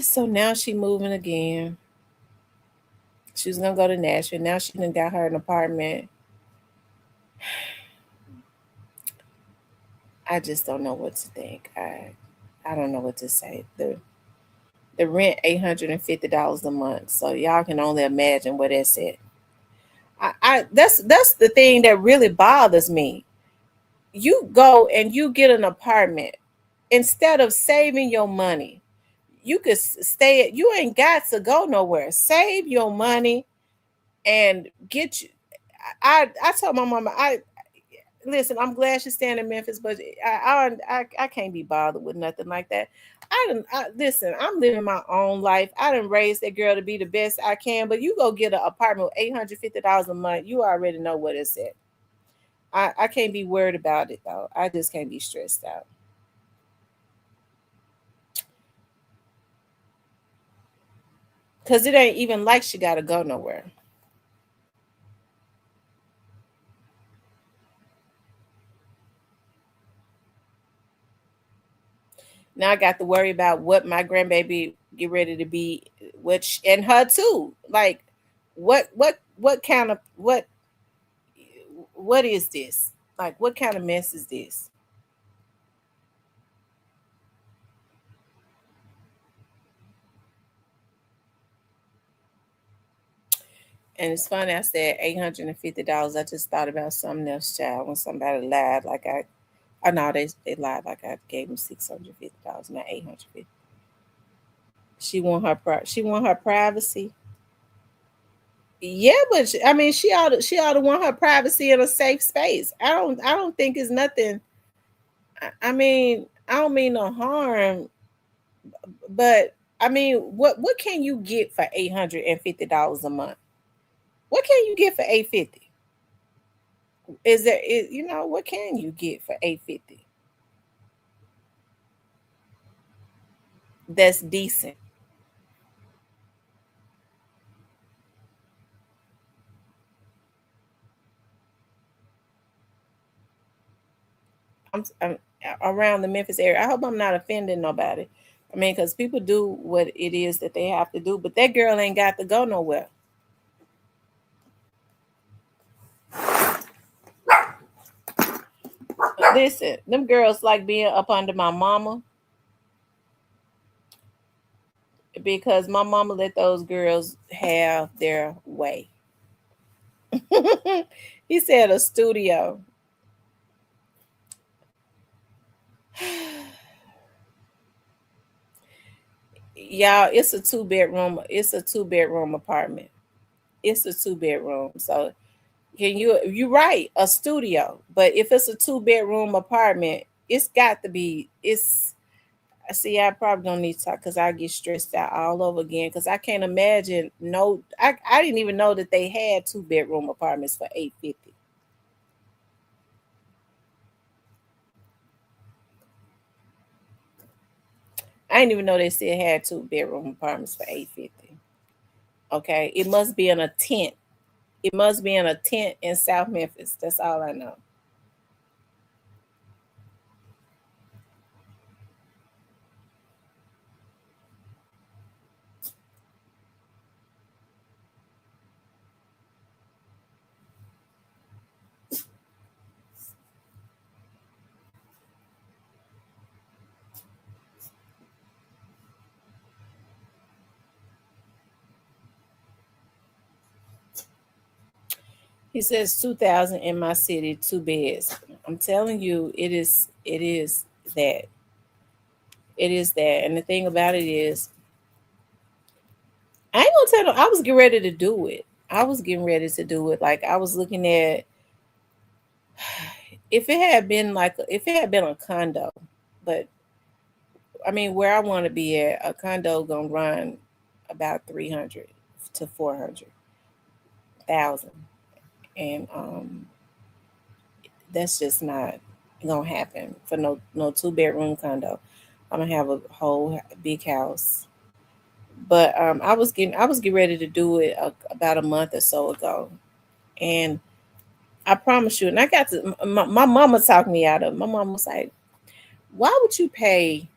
So now she moving again. She was gonna go to Nashville. Now she done got her an apartment. I just don't know what to think. I don't know what to say. The rent $850 a month. So y'all can only imagine what that's at. That's the thing that really bothers me. You go and you get an apartment instead of saving your money. You could stay. You ain't got to go nowhere. Save your money and get you. I told my mama, I listen. I'm glad she's staying in Memphis, but I can't be bothered with nothing like that. Listen. I'm living my own life. I didn't raise that girl to be the best I can, but you go get an apartment with $850 a month. You already know what it's at. I can't be worried about it though. I just can't be stressed out because it ain't even like she got to go nowhere. Now I got to worry about what my grandbaby get ready to be, which and her too. Like, what kind of what is this? Like, what kind of mess is this? And it's funny, I said $850. I just thought about something else, child. When somebody lied, like oh no, they lied like I gave them $650, not 850. She want her privacy. Yeah, but I mean, she ought to want her privacy in a safe space. I don't think it's nothing. I mean, I don't mean no harm, but I mean, what can you get for $850 a month? What can you get for 850? What can you get for 850? That's decent. I'm around the Memphis area. I hope I'm not offending nobody. I mean, because people do what it is that they have to do, but that girl ain't got to go nowhere. Listen, them girls like being up under my mama because my mama let those girls have their way. He said a studio. Y'all, it's a two-bedroom. It's a two-bedroom apartment. It's a two-bedroom. So you're right, a studio. But if it's a two-bedroom apartment, it's got to be. It's See, I probably don't need to talk because I get stressed out all over again because I can't imagine. No, I didn't even know that they had two-bedroom apartments for 850. I didn't even know they still had two-bedroom apartments for 850. Okay, it must be in a tent. It must be in a tent in South Memphis. That's all I know. He says 2,000 in my city, two beds. I'm telling you, that. It is that. And the thing about it is, I ain't gonna tell them I was getting ready to do it. I was getting ready to do it. Like I was looking at if it had been a condo, but I mean where I want to be at, a condo gonna run about 300 to 400,000. And that's just not gonna happen for no two-bedroom condo. I'm gonna have a whole big house. But I was getting ready to do it about a month or so ago, and I promise you, and I got to my mama talked me out of it. My mama was like, "Why would you pay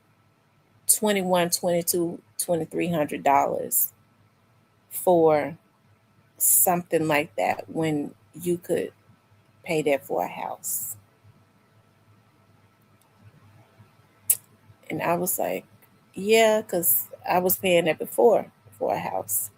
21, 22, $2,300 for something like that when you could pay that for a house?" And I was like, "Yeah, because I was paying that before for a house."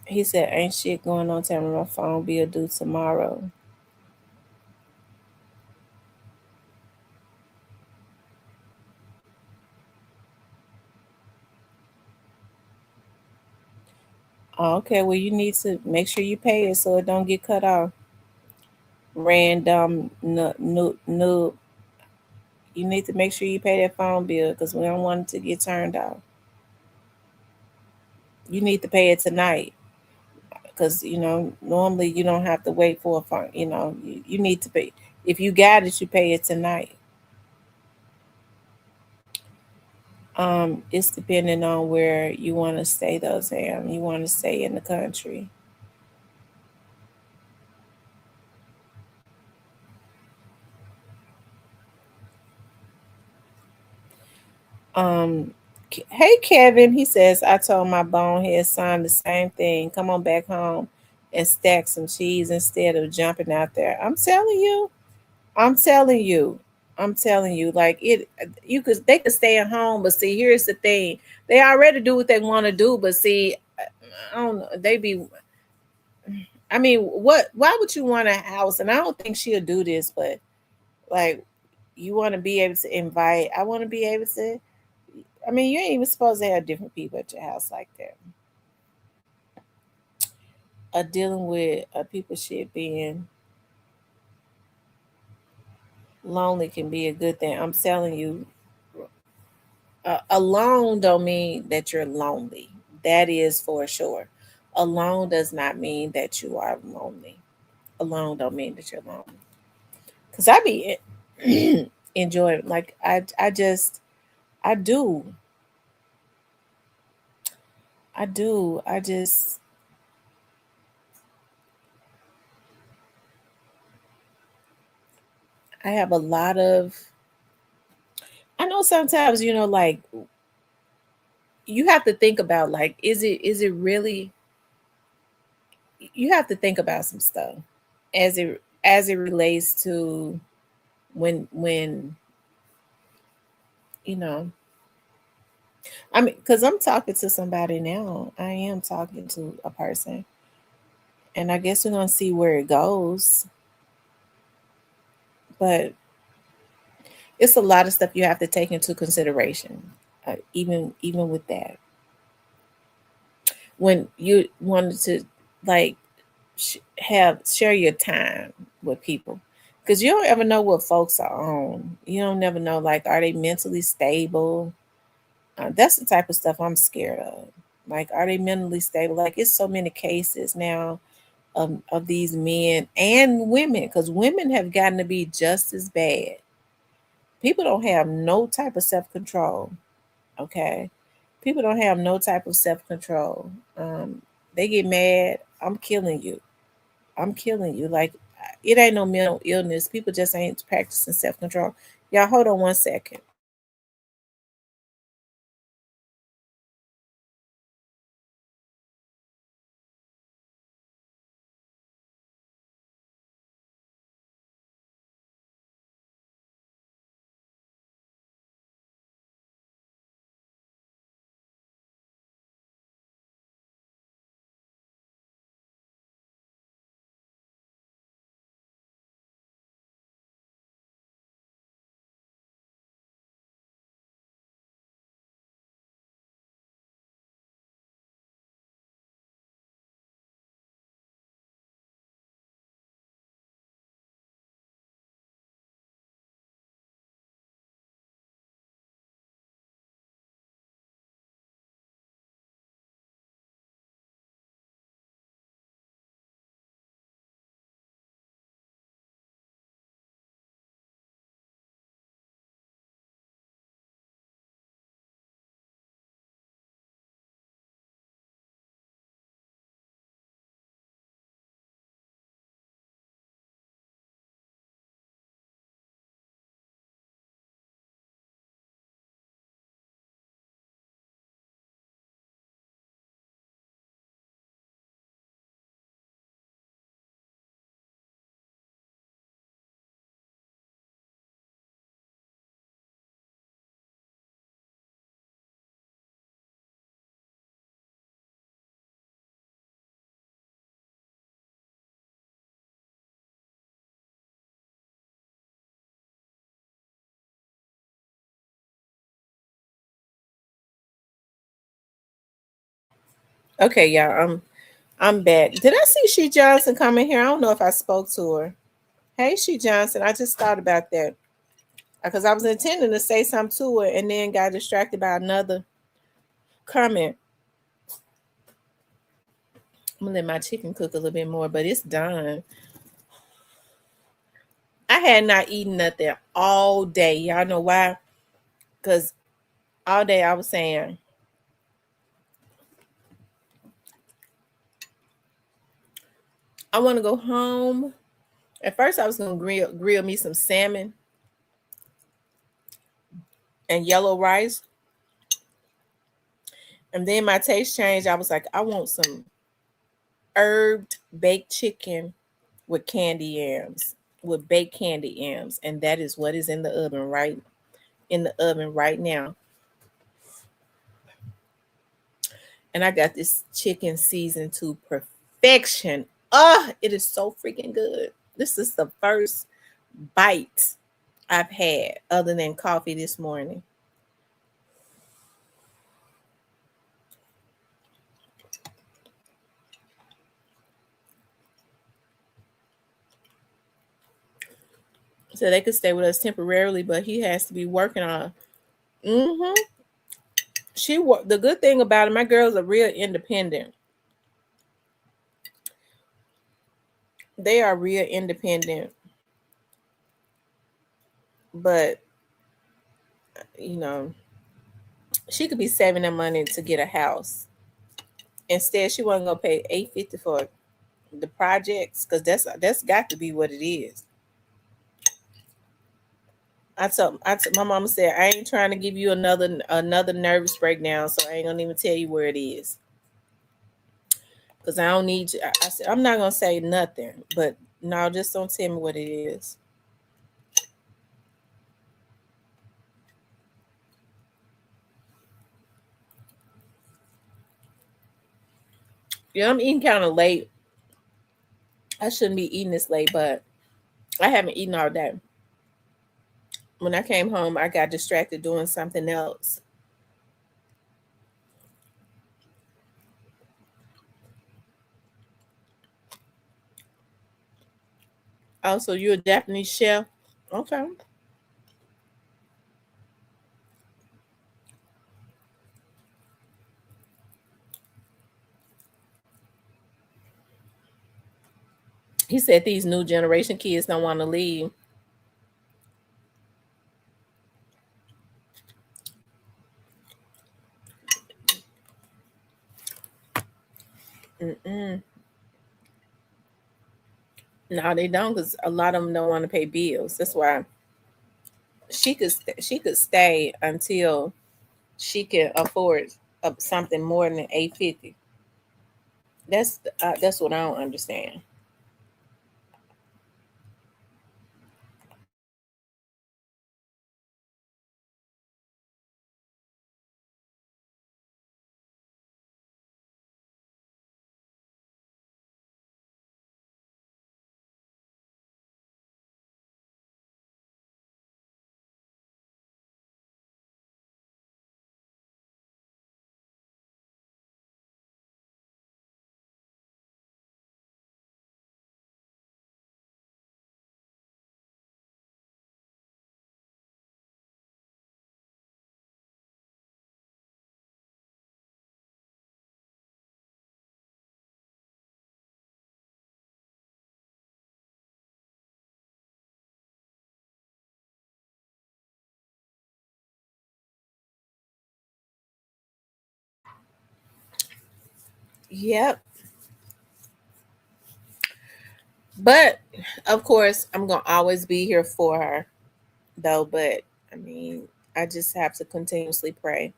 He said, "Ain't shit going on. Tell me my phone bill due tomorrow." Oh, okay, well, you need to make sure you pay it so it don't get cut off. Random, no, no, no. You need to make sure you pay that phone bill because we don't want it to get turned off. You need to pay it tonight because normally you don't have to wait for a phone. You need to pay. If you got it, you pay it tonight. It's depending on where you want to stay though, Sam. You want to stay in the country. Um, hey Kevin, he says I told my bonehead son the same thing. Come on back home and stack some cheese instead of jumping out there. I'm telling you, I'm telling you, I'm telling you, like it. You could they could stay at home, but see, here's the thing: they already do what they want to do, but see, I don't know. They be. I mean, what? Why would you want a house? And I don't think she'll do this, but like, you want to be able to invite. I want to be able to. I mean, you ain't even supposed to have different people at your house like that. Dealing with people shit being lonely can be a good thing. I'm telling you, alone don't mean that you're lonely. That is for sure. Alone does not mean that you are lonely. Alone don't mean that you're lonely. Cause I be enjoying like I do. I do. I just I have a lot of I know sometimes, like you have to think about like is it really you have to think about some stuff as it relates to when you know I mean, because I'm talking to somebody now. I am talking to a person, and I guess we're gonna see where it goes. But it's a lot of stuff you have to take into consideration, even with that. When you wanted to like have share your time with people, because you don't ever know what folks are on. You don't never know like are they mentally stable. That's the type of stuff I'm scared of. Like, are they mentally stable? Like, it's so many cases now of these men and women, because women have gotten to be just as bad. People don't have no type of self control. Okay, people don't have no type of self control. They get mad. I'm killing you. I'm killing you. Like, it ain't no mental illness. People just ain't practicing self control. Y'all, hold on 1 second. Okay, y'all. I'm back. Did I see She Johnson coming here? I don't know if I spoke to her. Hey, She Johnson. I just thought about that because I was intending to say something to her and then got distracted by another comment. I'm gonna let my chicken cook a little bit more, but it's done. I had not eaten nothing all day. Y'all know why? Because all day I was saying I want to go home. At first, I was gonna grill me some salmon and yellow rice. And then my taste changed. I was like, I want some herbed baked chicken with candy yams, with baked candy yams, and that is what is in the oven right now. And I got this chicken seasoned to perfection. Ah, it is so freaking good. This is the first bite I've had other than coffee this morning. So they could stay with us temporarily, but he has to be working on. Mm-hmm. The good thing about it, my girls are real independent. They are real independent, but you know, she could be saving that money to get a house. Instead, she wasn't gonna pay $850 for the projects because that's got to be what it is. I told my mama said I ain't trying to give you another nervous breakdown, so I ain't gonna even tell you where it is because I don't need you. I said I'm not gonna say nothing, but no, just don't tell me what it is. Yeah, I'm eating kind of late. I shouldn't be eating this late, but I haven't eaten all day. When I came home, I got distracted doing something else. Also, you're a Japanese chef. Okay. He said these new generation kids don't want to leave. Mm-mm. No, they don't, because a lot of them don't want to pay bills. That's why she could stay until she can afford something more than 850. That's what I don't understand. Yep. But of course, I'm gonna always be here for her, though. But I mean, I just have to continuously pray.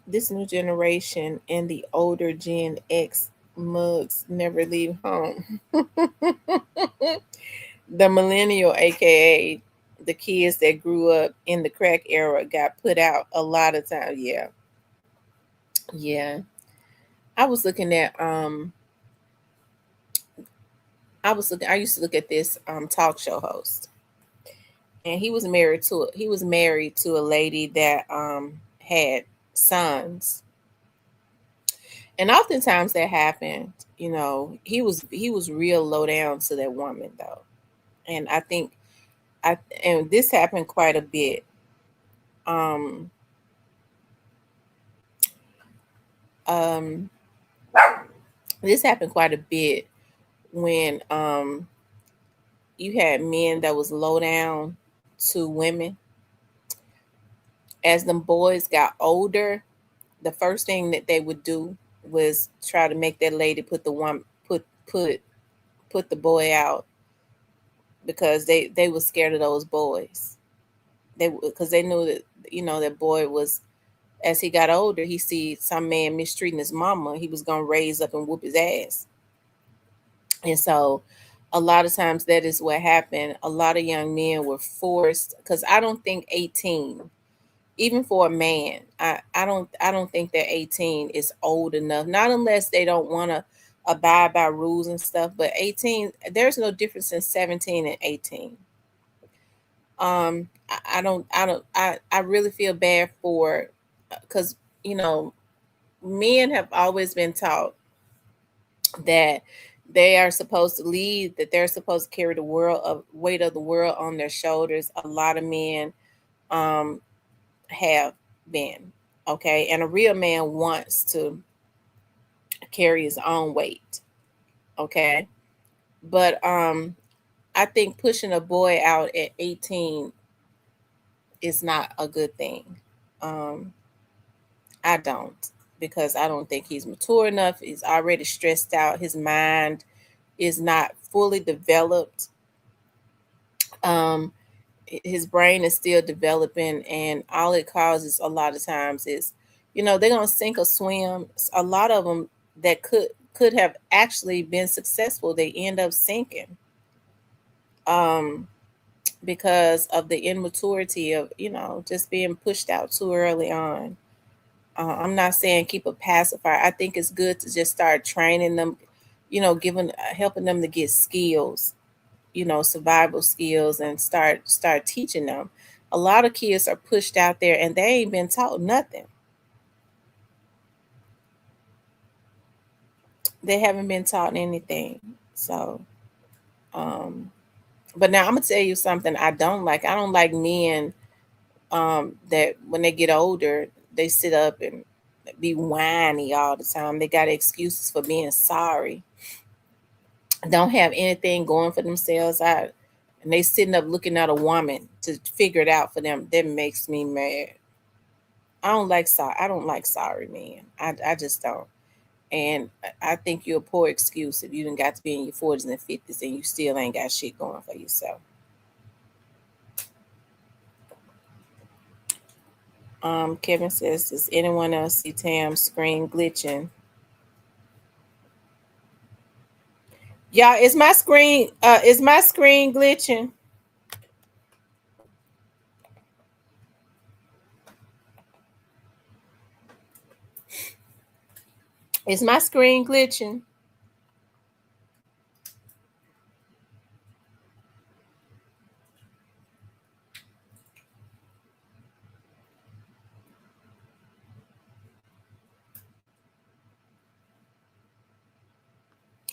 This new generation and the older Gen X mugs never leave home. The millennial, aka the kids that grew up in the crack era, got put out a lot of times. Yeah, yeah. I was looking at I used to look at this talk show host, and he was married to a lady that had sons. And oftentimes that happened, he was real low down to that woman though. And I think I and this happened quite a bit. Um um this happened quite a bit when you had men that was low down to women. As them boys got older, the first thing that they would do was try to make that lady put the one put the boy out because they were scared of those boys. because they knew that that boy was, as he got older, he see some man mistreating his mama, he was gonna raise up and whoop his ass. And so a lot of times that is what happened. A lot of young men were forced, because I don't think 18, even for a man, I don't think that 18 is old enough. Not unless they don't want to abide by rules and stuff. But 18, there's no difference in 17 and 18. I really feel bad for, because you know men have always been taught that they are supposed to lead, that they're supposed to carry the world of weight of the world on their shoulders. A lot of men um have been, okay, and a real man wants to carry his own weight, okay. But I think pushing a boy out at 18 is not a good thing. um I don't, because I don't think he's mature enough. He's already stressed out. His mind is not fully developed. Um, his brain is still developing, and all it causes a lot of times is, they're gonna sink or swim. A lot of them that could have actually been successful, they end up sinking, um, because of the immaturity of just being pushed out too early on. I'm not saying keep a pacifier. I think it's good to just start training them, giving helping them to get skills, survival skills, and start teaching them. A lot of kids are pushed out there and they ain't been taught nothing. They haven't been taught anything. So, um, but now I'm gonna tell you something I don't like. I don't like men that when they get older, they sit up and be whiny all the time. They got excuses for being sorry. Don't have anything going for themselves. And they sitting up looking at a woman to figure it out for them. That makes me mad. I don't like sorry. I don't like sorry men. I just don't. And I think you're a poor excuse if you done got to be in your 40s and 50s and you still ain't got shit going for yourself. Kevin says, does anyone else see Tam's screen glitching? Yeah, is my screen glitching? Is my screen glitching?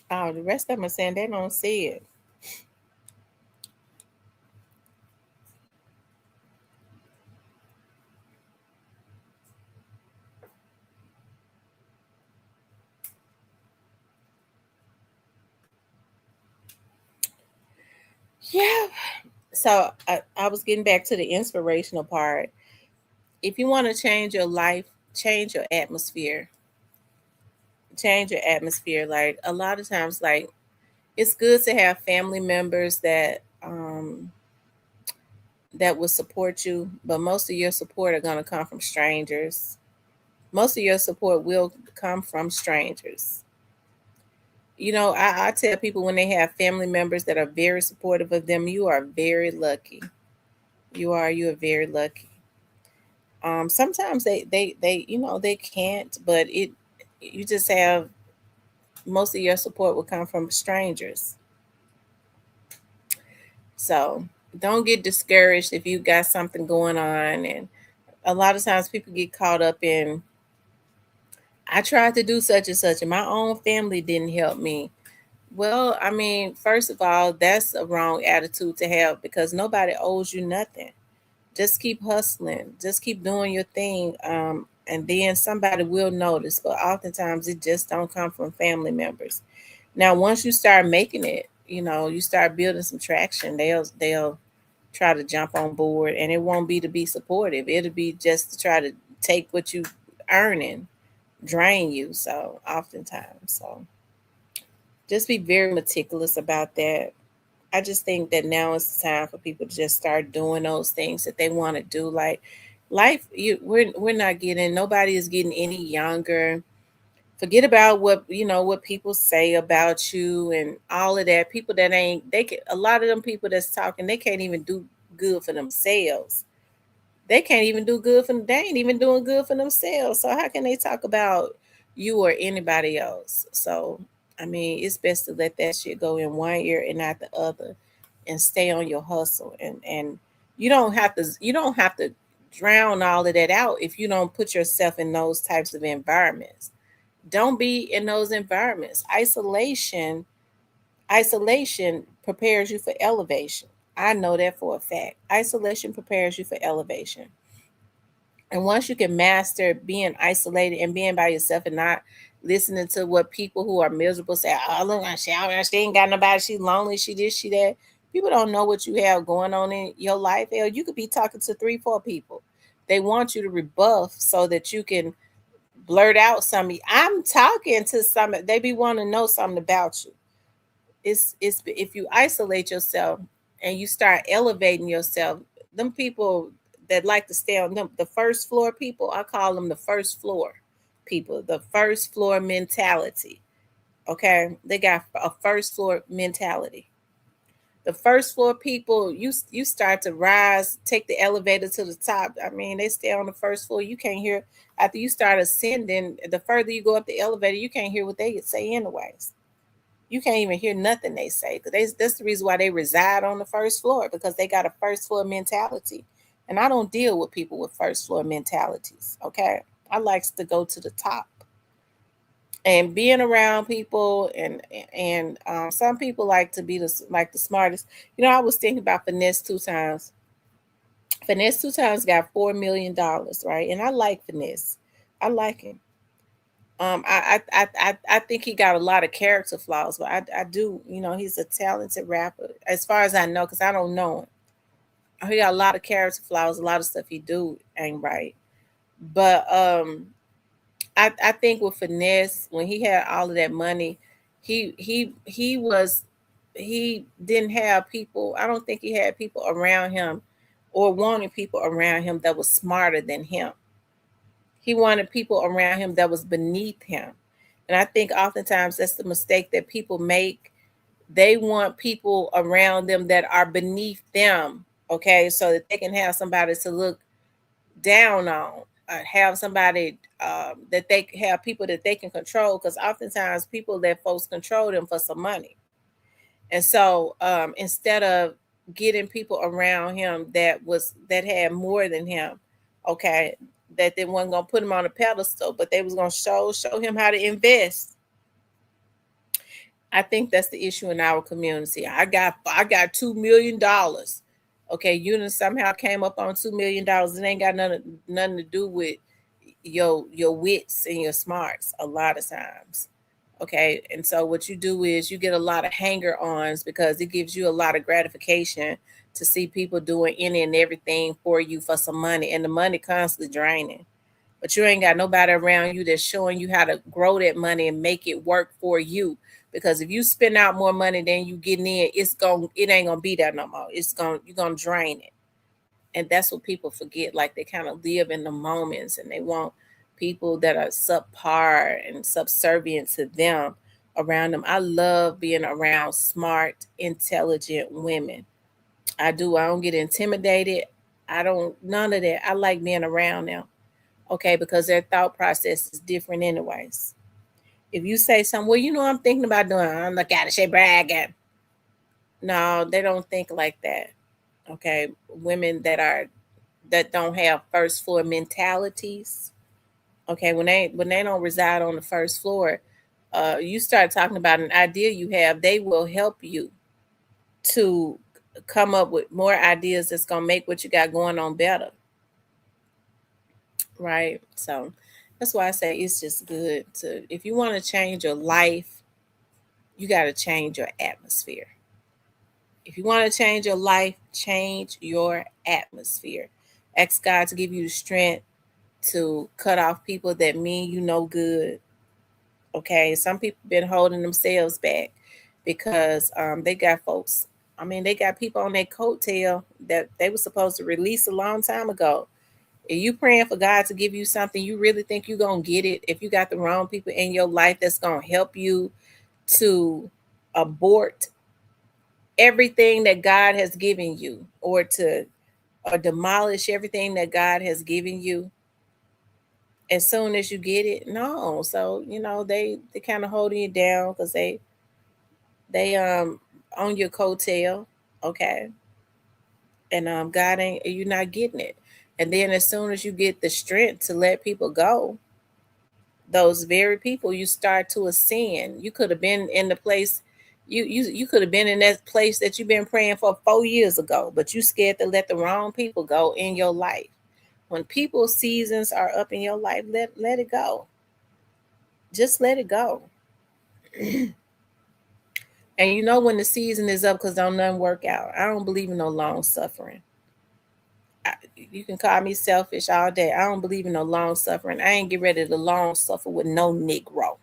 Oh, the rest of them are saying they don't see it. Yeah. So I was getting back to the inspirational part. If you want to change your life, change your atmosphere. Change your atmosphere. Like a lot of times, like it's good to have family members that will support you, but most of your support are going to come from strangers. Most of your support will come from strangers. I tell people when they have family members that are very supportive of them, you are very lucky. You are very lucky. Sometimes they can't, but you just have, most of your support will come from strangers. So don't get discouraged if you got something going on. And a lot of times people get caught up in, I tried to do such and such and my own family didn't help me. Well, I mean, first of all, that's a wrong attitude to have, because nobody owes you nothing. Just keep hustling, just keep doing your thing, and then somebody will notice. But oftentimes it just don't come from family members. Now once you start making it, you start building some traction, they'll try to jump on board, and it won't be to be supportive, it'll be just to try to take what you earning, drain you. So oftentimes, so just be very meticulous about that. I just think that now is the time for people to just start doing those things that they want to do. Like life, we're not getting, nobody is getting any younger. Forget about what people say about you and all of that. People that ain't, they can, a lot of them people that's talking, they can't even do good for themselves. They can't even do good for, they ain't even doing good for themselves. So how can they talk about you or anybody else? So I mean, it's best to let that shit go in one ear and not the other, and stay on your hustle. And you don't have to drown all of that out if you don't put yourself in those types of environments. Don't be in those environments. Isolation prepares you for elevation. I know that for a fact. Isolation prepares you for elevation. And once you can master being isolated and being by yourself and not listening to what people who are miserable say, oh, look, she ain't got nobody, she lonely, she this, she that. People don't know what you have going on in your life. Hell, you could be talking to 3, 4 people. They want you to rebuff so that you can blurt out something. I'm talking to some, they be wanting to know something about you. It's if you isolate yourself and you start elevating yourself, them people that like to stay on them, the first floor people, I call them the first floor people, the first floor mentality. Okay, they got a first floor mentality. The first floor people, you start to rise, take the elevator to the top. I mean, they stay on the first floor. You can't hear, after you start ascending, the further you go up the elevator, you can't hear what they say anyways. You can't even hear nothing they say. That's the reason why they reside on the first floor, because they got a first floor mentality. And I don't deal with people with first floor mentalities. Okay, I like to go to the top and being around people, and some people like to be the smartest. I was thinking about Finesse Two Times. Finesse Two Times got $4 million, right? And I like Finesse. I like him. I think he got a lot of character flaws, but I do, he's a talented rapper as far as I know, because I don't know him. He got a lot of character flaws, a lot of stuff he do ain't right. But I think with Finesse, when he had all of that money, he didn't have people. I don't think he had people around him or wanted people around him that was smarter than him. He wanted people around him that was beneath him. And I think oftentimes that's the mistake that people make. They want people around them that are beneath them, okay, so that they can have somebody to look down on, have somebody that they have people that they can control, because oftentimes people let folks control them for some money. And so instead of getting people around him that had more than him, okay, that they weren't gonna put him on a pedestal, but they was gonna show him how to invest. I think that's the issue in our community. I got $2 million. Okay, you done somehow came up on $2 million. It ain't got nothing to do with your wits and your smarts a lot of times. Okay, and so what you do is you get a lot of hanger-ons because it gives you a lot of gratification to see people doing any and everything for you for some money, and the money constantly draining. But you ain't got nobody around you that's showing you how to grow that money and make it work for you. Because if you spend out more money than you getting in, it ain't gonna be there no more. You're gonna drain it. And that's what people forget. Like they kind of live in the moments and they want people that are subpar and subservient to them around them. I love being around smart, intelligent women. I do. I don't get intimidated. I don't, none of that. I like being around them. Okay, because their thought process is different, anyways. If you say something, well, I'm thinking about doing, I'm like, gotta say bragging. No, they don't think like that. Okay, women that don't have first floor mentalities. Okay, when they don't reside on the first floor, you start talking about an idea you have, they will help you to come up with more ideas that's gonna make what you got going on better. Right? So that's why I say it's just good to, if you want to change your life, you got to change your atmosphere. If you want to change your life, change your atmosphere. Ask God to give you the strength to cut off people that mean you no good. Okay, some people been holding themselves back because they got folks. I mean, they got people on their coattail that they were supposed to release a long time ago. If you praying for God to give you something, you really think you're going to get it if you got the wrong people in your life that's going to help you to abort everything that God has given you, or demolish everything that God has given you as soon as you get it. No. So, they kind of holding you down because they on your coattail. Okay. And God ain't, you're not getting it. And then as soon as you get the strength to let people go, those very people you start to ascend. You could have been in the place, you could have been in that place that you've been praying for 4 years ago, but you scared to let the wrong people go in your life. When people's seasons are up in your life, let it go. Just let it go. And you know when the season is up, because don't nothing work out. I don't believe in no long suffering. You can call me selfish all day. I don't believe in no long suffering. I ain't get ready to long suffer with no Negro.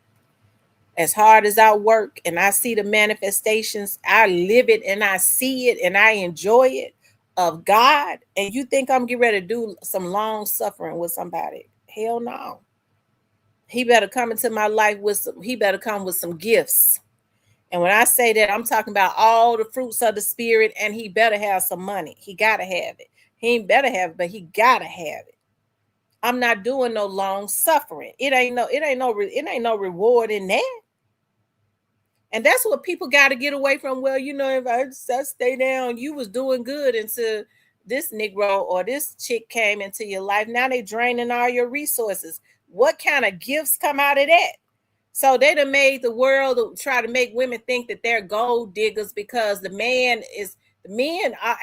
As hard as I work and I see the manifestations, I live it and I see it and I enjoy it of God. And you think I'm getting ready to do some long suffering with somebody? Hell no. He better come into my life he better come with some gifts. And when I say that, I'm talking about all the fruits of the spirit, and he better have some money. He gotta have it. He ain't better have it, but he gotta have it. I'm not doing no long suffering. It ain't no reward in that. And that's what people got to get away from. Well, if I stay down, you was doing good until this Negro or this chick came into your life. Now they draining all your resources. What kind of gifts come out of that? So they done made the world try to make women think that they're gold diggers because the men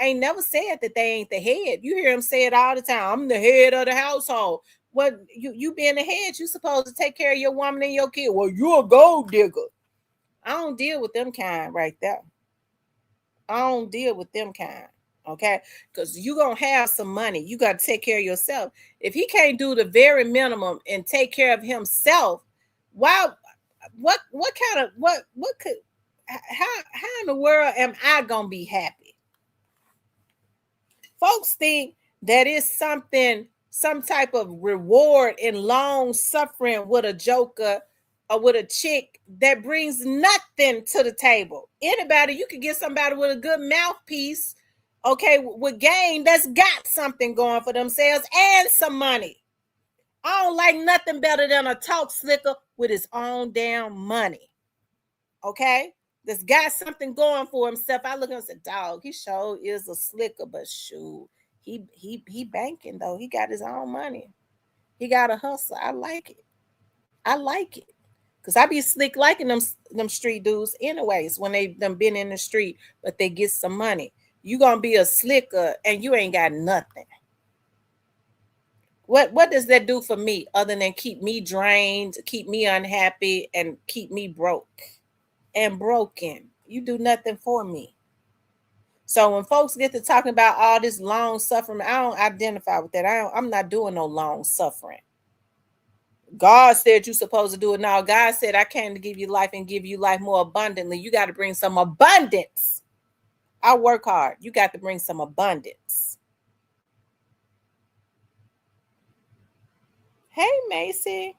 ain't never said that they ain't the head. You hear them say it all the time. I'm the head of the household. What you being the head, you supposed to take care of your woman and your kid. Well, you're a gold digger. I don't deal with them kind right there. I don't deal with them kind. Okay. Because you gonna have some money. You got to take care of yourself. If he can't do the very minimum and take care of himself, why what kind of what could how in the world am I gonna be happy? Folks think that is some type of reward in long suffering with a joker or with a chick that brings nothing to the table. Anybody, you could get somebody with a good mouthpiece, okay, with game that's got something going for themselves and some money. I don't like nothing better than a talk slicker with his own damn money. Okay? This got something going for himself. I look at him and say, dog, he sure is a slicker, but shoot, he banking though. He got his own money. He got a hustle. I like it. I like it. Cause I be slick liking them street dudes anyways when they done been in the street, but they get some money. You gonna be a slicker and you ain't got nothing. What does that do for me other than keep me drained, keep me unhappy, and keep me broke and broken? You do nothing for me. So when folks get to talking about all this long suffering, I don't identify with that. I'm not doing no long suffering. God said you're supposed to do it now. God said, I came to give you life and give you life more abundantly. You got to bring some abundance. I work hard. You got to bring some abundance. Hey, Macy.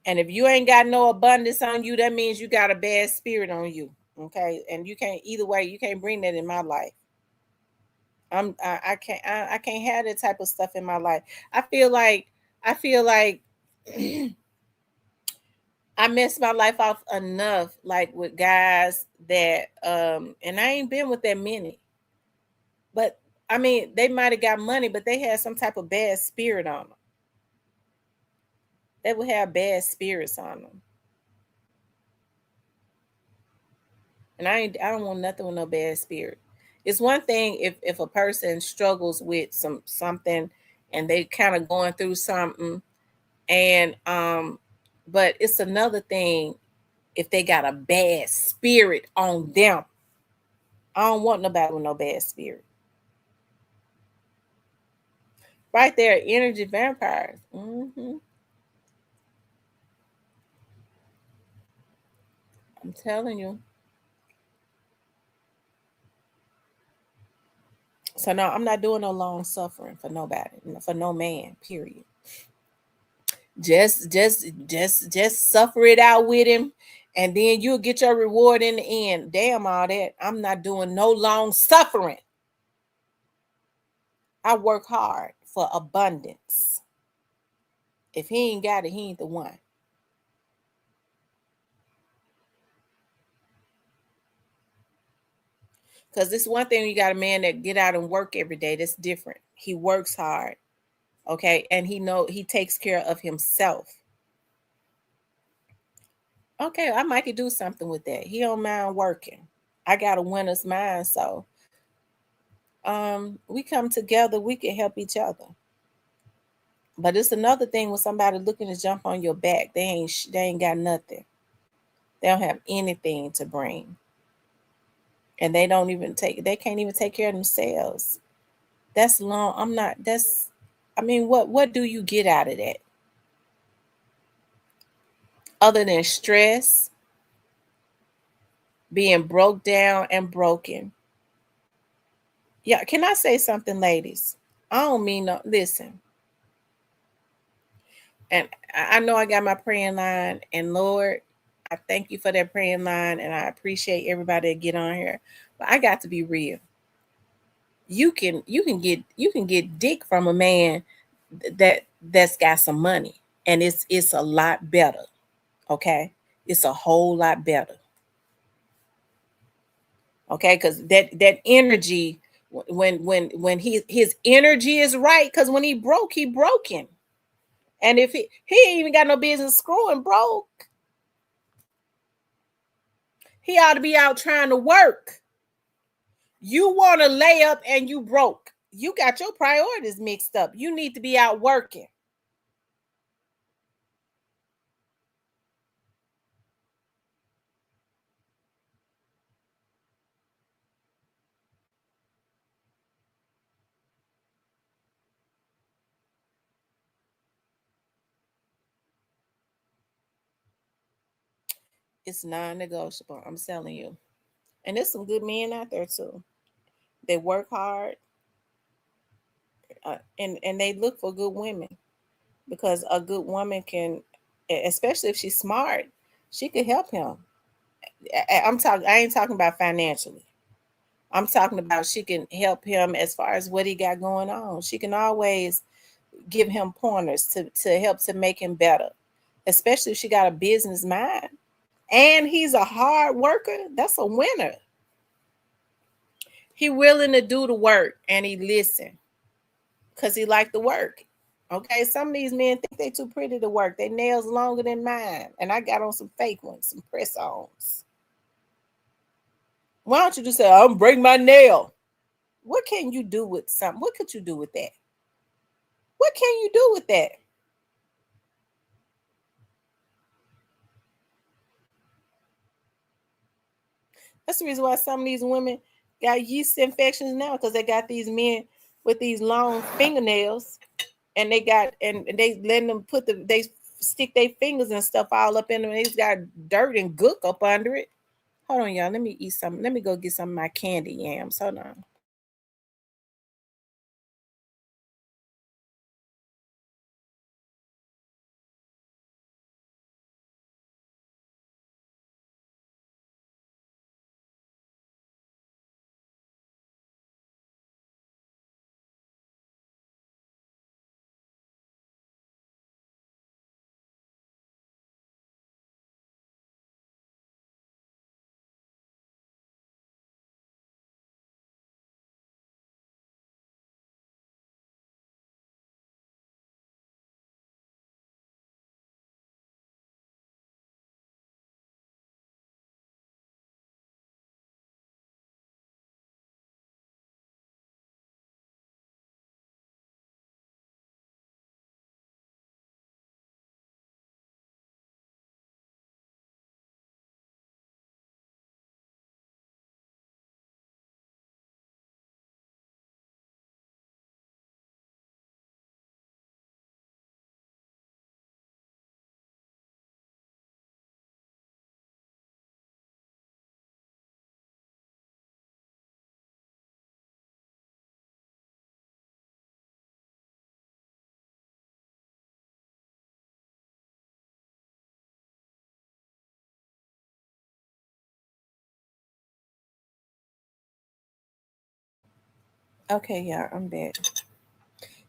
And if you ain't got no abundance on you, that means you got a bad spirit on you. Okay. And you can't, either way, you can't bring that in my life. I can't have that type of stuff in my life. I feel like I messed my life off enough, like with guys that and I ain't been with that many. But I mean, they might have got money, but they had some type of bad spirit on them. They would have bad spirits on them. And I don't want nothing with no bad spirit. It's one thing if a person struggles with something and they kind of going through something, and but it's another thing if they got a bad spirit on them. I don't want nobody with no bad spirit. Right there, energy vampires. I'm telling you. So no, I'm not doing no long suffering for nobody, for no man, period. Just suffer it out with him, and then you'll get your reward in the end. Damn all that. I'm not doing no long suffering. I work hard for abundance. If he ain't got it, he ain't the one. Because this one thing, you got a man that get out and work every day. That's different. He works hard, okay, and he takes care of himself. Okay, I might could do something with that. He don't mind working. I got a winner's mind, so we come together. We can help each other. But it's another thing when somebody looking to jump on your back. They ain't got nothing. They don't have anything to bring, and they can't even take care of themselves. That's long. I'm not. That's. I mean, what do you get out of that other than stress, being broke down and broken? Yeah, can I say something, ladies? I don't mean no. Listen, and I know I got my praying line, and Lord, I thank you for that praying line, and I appreciate everybody that get on here. But I got to be real. You can get dick from a man that's got some money, and it's a lot better. Okay, it's a whole lot better. Okay, because that energy, when his energy is right, because when he broken, and if he ain't even got no business screwing broke, he ought to be out trying to work. You want to lay up and you broke. You got your priorities mixed up. You need to be out working. It's non-negotiable. I'm telling you. And there's some good men out there too. They work hard, and they look for good women, because a good woman can, especially if she's smart, she could help him. I'm talking. I ain't talking about financially. I'm talking about she can help him as far as what he got going on. She can always give him pointers to help to make him better, especially if she got a business mind. And he's a hard worker. That's a winner. He willing to do the work, and he listen because he like the work. Okay, some of these men think they too pretty to work. They nails longer than mine, and I got on some fake ones, some press-ons. Why don't you just say, "I'm break my nail"? What can you do with something? What could you do with that? What can you do with that? That's the reason why some of these women got yeast infections now, because they got these men with these long fingernails, and they letting them they stick their fingers and stuff all up in them, and it's got dirt and gook up under it. Hold on, y'all. Let me eat some. Let me go get some of my candy yams. Hold on. Okay, yeah, I'm back.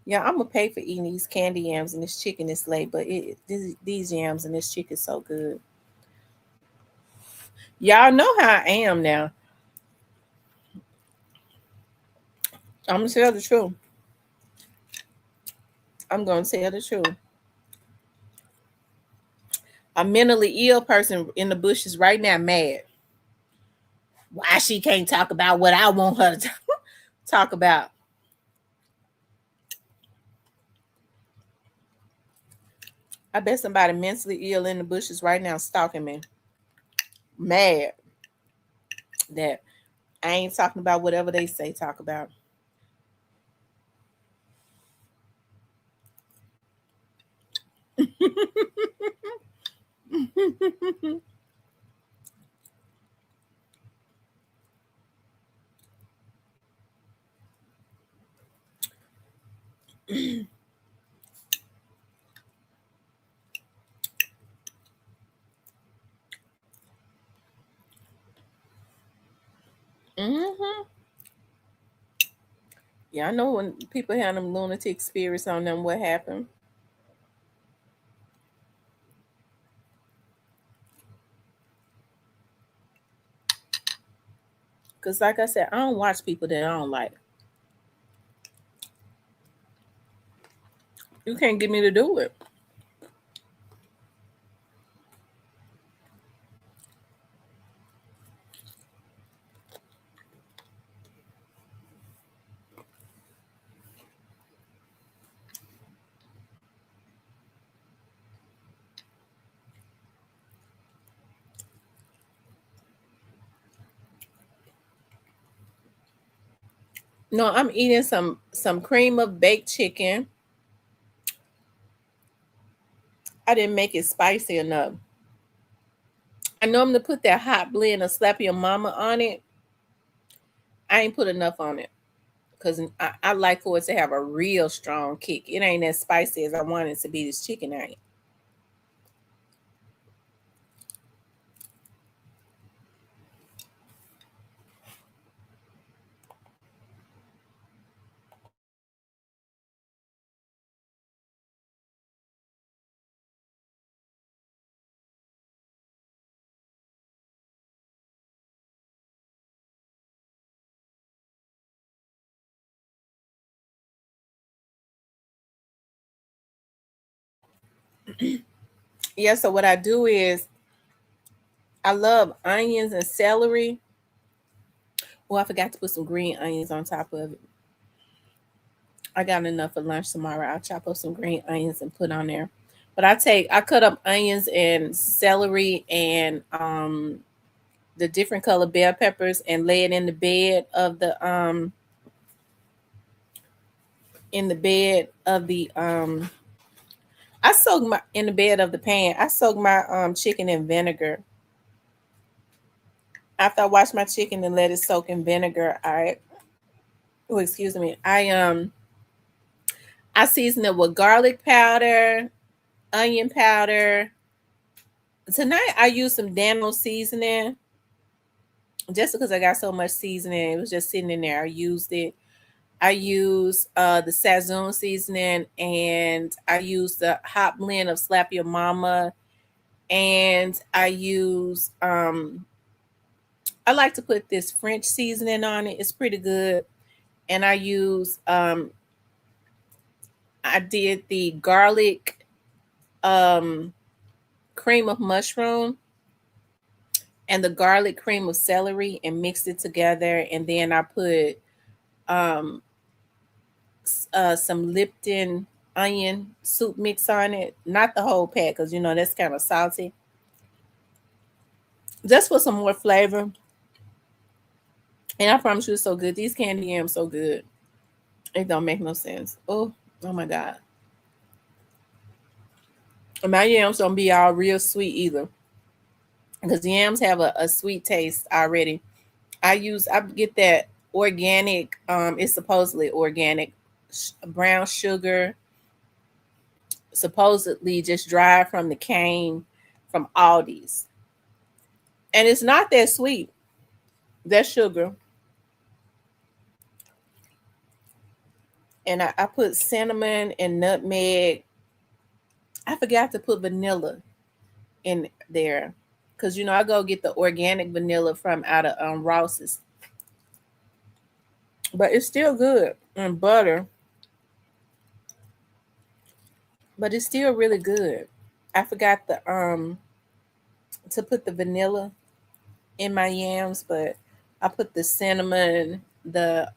Yeah, I'm gonna pay for eating these candy yams and this chicken this late, but these yams and this chicken so good. Y'all know how I am now. I'm gonna tell the truth. I'm gonna tell the truth. A mentally ill person in the bushes right now mad. Why she can't talk about what I want her to talk about? I bet somebody mentally ill in the bushes right now stalking me. Mad that I ain't talking about whatever they say talk about. Hmm. Yeah, I know when people have them lunatic spirits on them, what happened. Because, like I said, I don't watch people that I don't like. You can't get me to do it. No, I'm eating some cream of baked chicken. I didn't make it spicy enough. I normally put that hot blend of Slap Your Mama on it. I ain't put enough on it because I like for it to have a real strong kick. It ain't as spicy as I want it to be. This chicken ain't. Yeah, so what I do is I love onions and celery. Oh, I forgot to put some green onions on top of it. I got enough for lunch tomorrow. I'll chop up some green onions and put on there. But I cut up onions and celery and the different color bell peppers and lay it in the bed of the I soak my in the bed of the pan. I soak my chicken in vinegar. After I wash my chicken and let it soak in vinegar, oh excuse me, I season it with garlic powder, onion powder. Tonight I used some Dano seasoning just because I got so much seasoning. It was just sitting in there. I used it. I use the Sazon seasoning and I use the hot blend of Slap Your Mama and I like to put this French seasoning on it. It's pretty good. And I did the garlic um cream of mushroom and the garlic cream of celery and mixed it together and then I put um some Lipton onion soup mix on it. Not the whole pack because that's kind of salty. Just for some more flavor. And I promise you it's so good. These candy yams so good. It don't make no sense. Oh my God. And my yams don't be all real sweet either. Because yams have a sweet taste already. I get that organic, it's supposedly organic brown sugar, supposedly just dried from the cane from Aldi's. And it's not that sweet. That sugar. And I put cinnamon and nutmeg. I forgot to put vanilla in there because I go get the organic vanilla from out of Ross's, but it's still good. And butter, but it's still really good. I forgot the to put the vanilla in my yams, but I put the cinnamon, the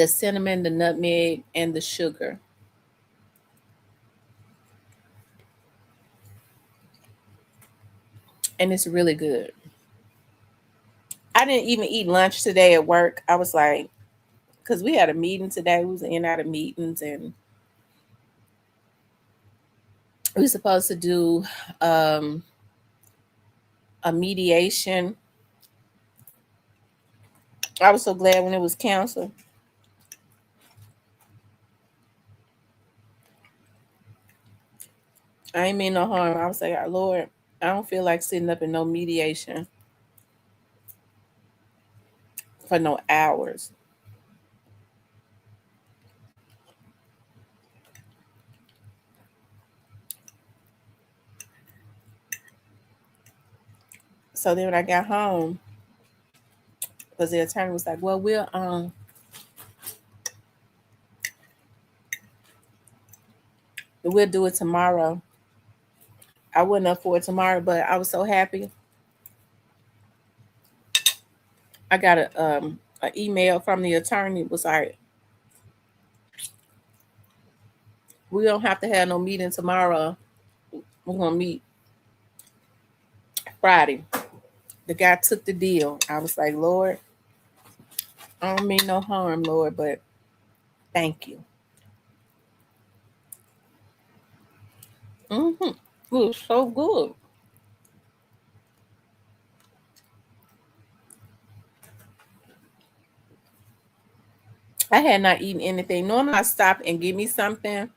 cinnamon, the nutmeg, and the sugar. And it's really good. I didn't even eat lunch today at work. I was like, because we had a meeting today. We was in and out of meetings, and we were supposed to do um, a mediation. I was so glad when it was canceled. I ain't mean no harm. I was like, "Ah, Lord, I don't feel like sitting up in no mediation for no hours." So then when I got home, because the attorney was like, "Well, we'll do it tomorrow." I wasn't up for it tomorrow, but I was so happy. I got a email from the attorney. It was like, "We don't have to have no meeting tomorrow. We're gonna meet Friday." The guy took the deal. I was like, "Lord, I don't mean no harm, Lord, but thank you." It was so good. I had not eaten anything. Normally, I stop and give me something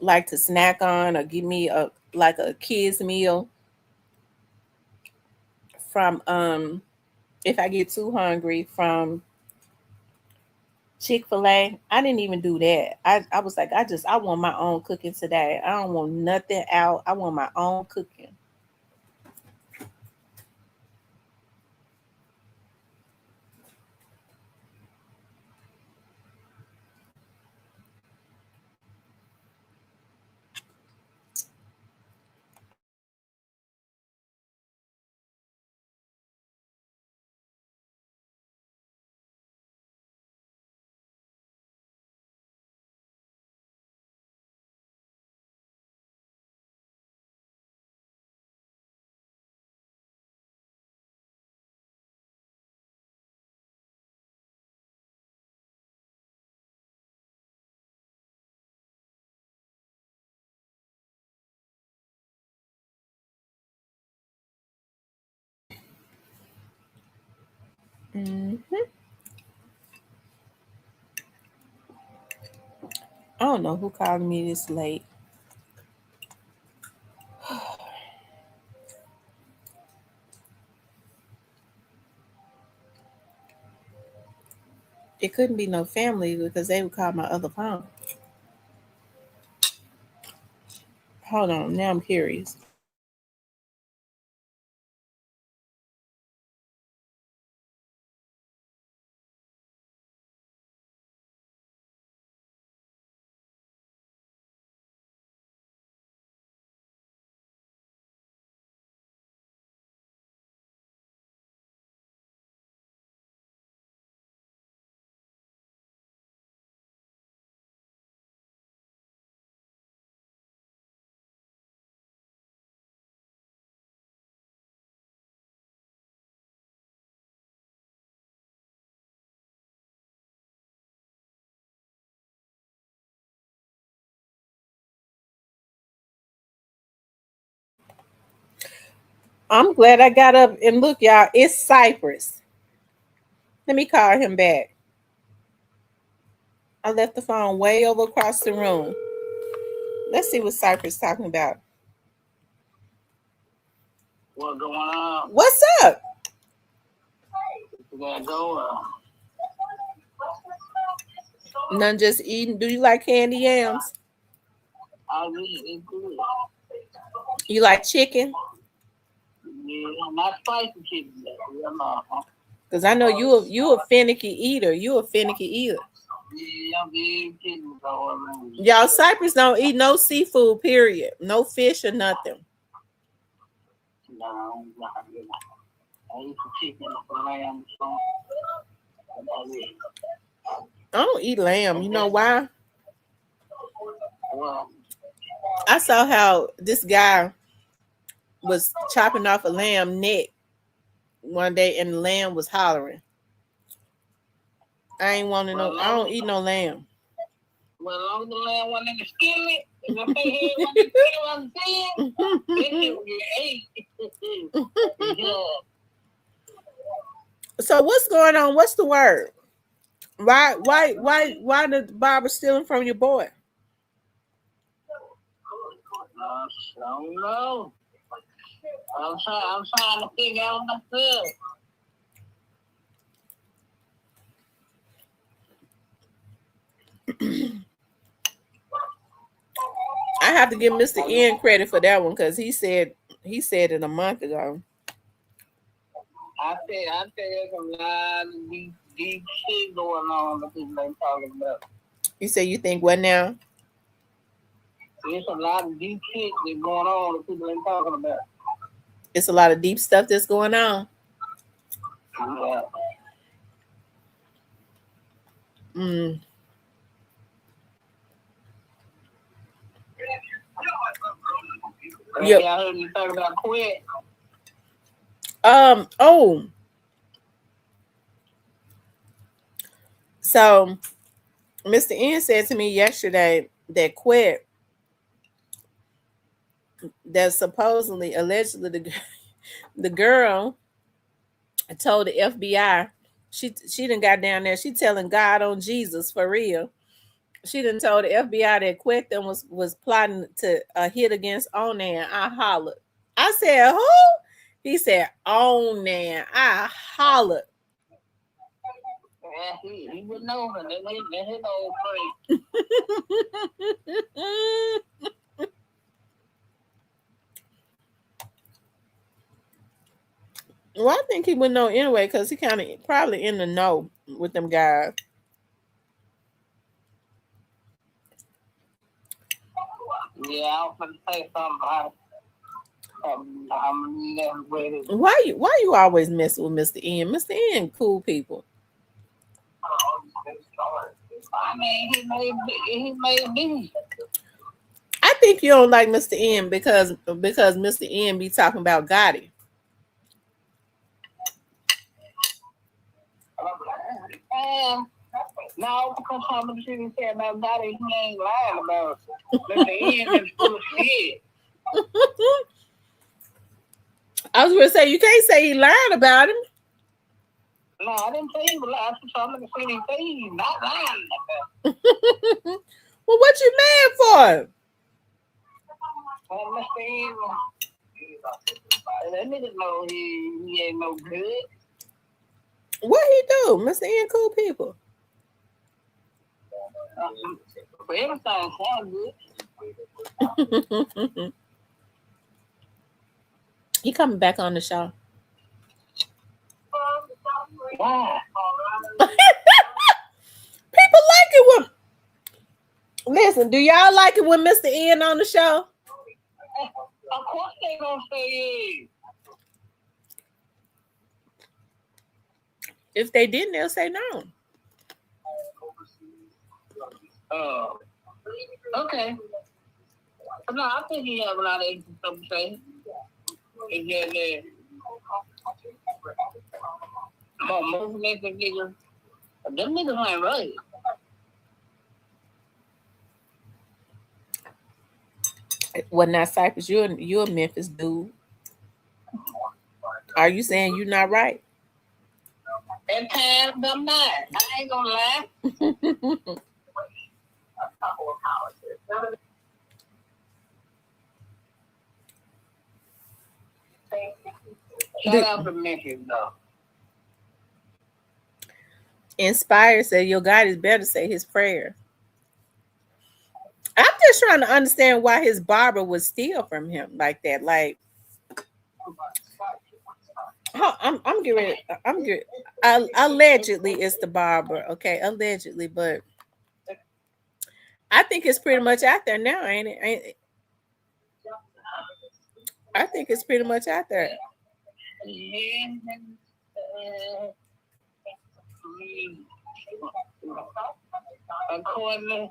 like to snack on, or give me a kids meal from if I get too hungry from Chick-fil-A. I didn't even do that. I was like, I want my own cooking today. I don't want nothing out. I want my own cooking. Hmm. I don't know who called me this late. It couldn't be no family because they would call my other phone. Hold on, now I'm curious. I'm glad I got up and look, y'all. It's Cypress. Let me call him back. I left the phone way over across the room. Let's see what Cypress talking about. What's going on? What's up? What's going on? None, just eating. Do you like candy yams? I really eat good. You like chicken? Yeah, not spicy chicken. Yeah, no. Because I know you a finicky eater. You a finicky eater. Yeah, I'm big chicken going. Y'all Cypress don't eat no seafood, period. No fish or nothing. No, I eat some chicken and lamb. So that's it. I don't eat lamb. You know why? Well, I saw how this guy was chopping off a lamb neck one day and the lamb was hollering. I ain't wanting no, I don't eat no lamb. well, long as the lamb went in the skillet, and the head went in the skillet, I'm saying, it should be ate. Yeah. So what's going on? What's the word? Why the barber stealing from your boy? I don't know. I'm trying to figure out myself. I have to give Mr. N credit for that one because he said it a month ago. I said there's a lot of deep shit going on that people ain't talking about. You say you think what now? There's a lot of deep shit that's going on that people ain't talking about. It's a lot of deep stuff that's going on. Yeah. Mm. Yep. I heard you talk about quit. Oh. So Mr. N said to me yesterday that quit that supposedly allegedly the girl told the FBI she done got down there. She telling God on Jesus for real. She done told the FBI that Quentin was plotting to hit against Onan. I hollered. I said, who? He said, Onan. I hollered. Yeah, he would know, but let him old pray. Well, I think he would know anyway because he kind of probably in the know with them guys. Yeah, I was gonna say something about Why you always messing with Mr. N? Mr. N cool people. I mean, he may be. I think you don't like Mr. N because Mr. N be talking about Gotti. No, because some of the shit he said about Gotti, he ain't lying about Mr. N is full of shit. I was gonna say you can't say he lied about him. No, I didn't say he was lying. I saw him say he's not lying about. Well, what you mad for? Well, Mr. N, that nigga know he ain't no good. What he do? Mr. N cool people. For everything sounds good. He coming back on the show. Why? People like it when. Listen, do y'all like it when Mr. N on the show? Of course they gonna say it. If they didn't, they'll say no. Okay. No, I think he have a lot of interesting stuff to say. It's just that most niggas, them niggas ain't right. Well, not Cypress. You're a Memphis dude. Are you saying you're not right? At times I'm not. I ain't gonna lie. Shout out to Memphis though. Inspired said, "Your God is better say his prayer." I'm just trying to understand why his barber would steal from him like that. Like, I'm getting, I'm good. Allegedly, it's the barber. Okay, allegedly, but I think it's pretty much out there now, ain't it? I think it's pretty much out there. Yeah. According to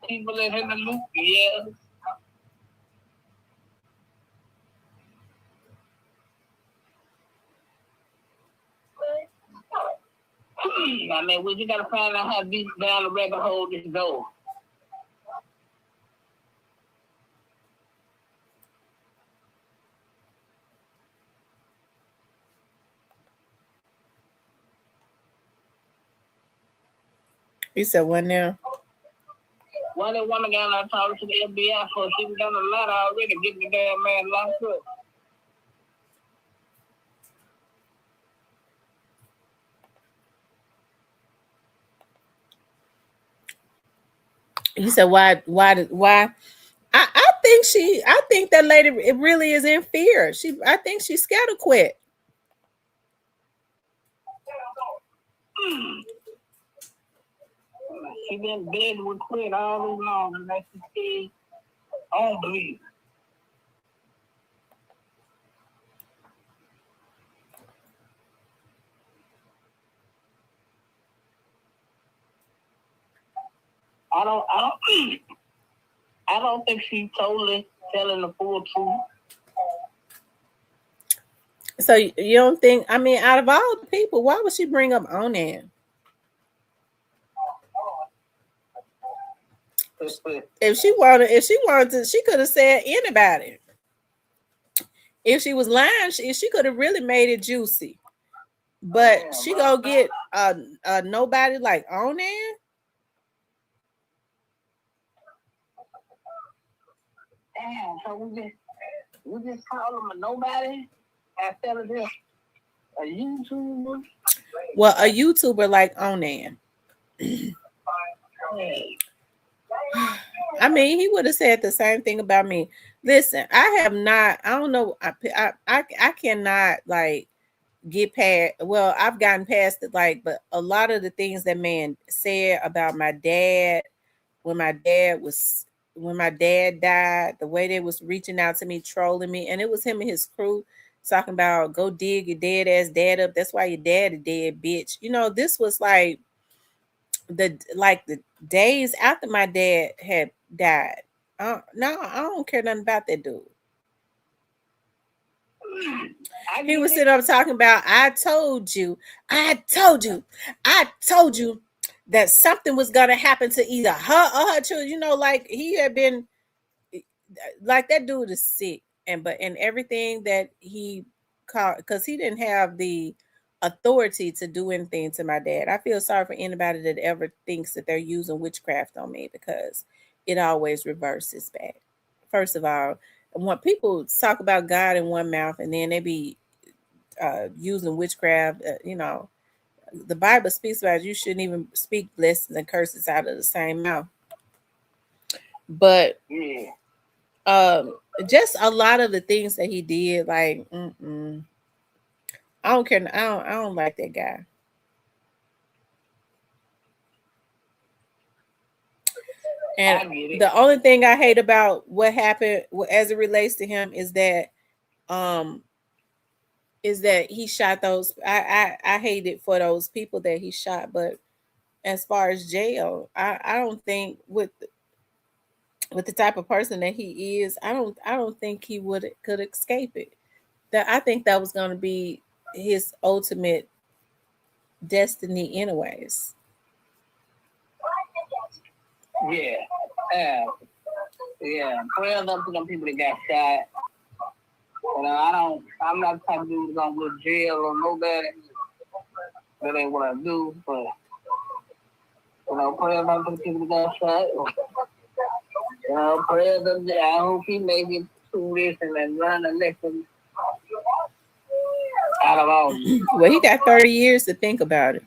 people that in the loop, yeah. I mean, we just gotta find out how deep down the rabbit hole this goes. You said what now? Why they want to go out talking to the FBI for she was done a lot already, getting the damn man locked up. You said why? I think that lady it really is in fear. I think she's scared to quit. She been begging with quit all this long, and like she said, I don't believe. I don't think she's totally telling the full truth. So you don't think? I mean, out of all the people, why would she bring up Onan? If she wanted to, she could have said anybody. If she was lying, she could have really made it juicy. But she go get nobody like Onan. Damn, so we just call him a nobody instead of just a YouTuber. Well, a YouTuber like Onan. I mean, he would have said the same thing about me. Listen, I don't know. I cannot like get past. Well, I've gotten past it, like, but a lot of the things that man said about my dad when my dad died, the way they was reaching out to me, trolling me, and it was him and his crew talking about go dig your dead ass dad up. That's why your dad is dead, bitch. You know, this was like the days after my dad had died. No, I don't care nothing about that dude. He was sitting up talking about, I told you that something was gonna happen to either her or her children. You know, like he had been like that dude is sick, and everything that he called, because he didn't have the authority to do anything to my dad. I feel sorry for anybody that ever thinks that they're using witchcraft on me, because it always reverses back. First of all, when people talk about God in one mouth and then they be using witchcraft, you know, the Bible speaks about you shouldn't even speak blessings and curses out of the same mouth. But just a lot of the things that he did, like, I don't care. I don't like that guy. And the only thing I hate about what happened as it relates to him is that he shot those. I hate it for those people that he shot, but as far as jail, I don't think with the type of person that he is, I don't think he could escape it. That I think that was going to be his ultimate destiny, anyways. Yeah. Prayers up to them people that got shot. You know, I'm not the type of dude gonna go to jail or nobody. That ain't what I do, but you know, prayers up to the people that got shot. You know, prayers up to, I hope he make it through this and then run the next one out of all. Well, he got 30 years to think about it.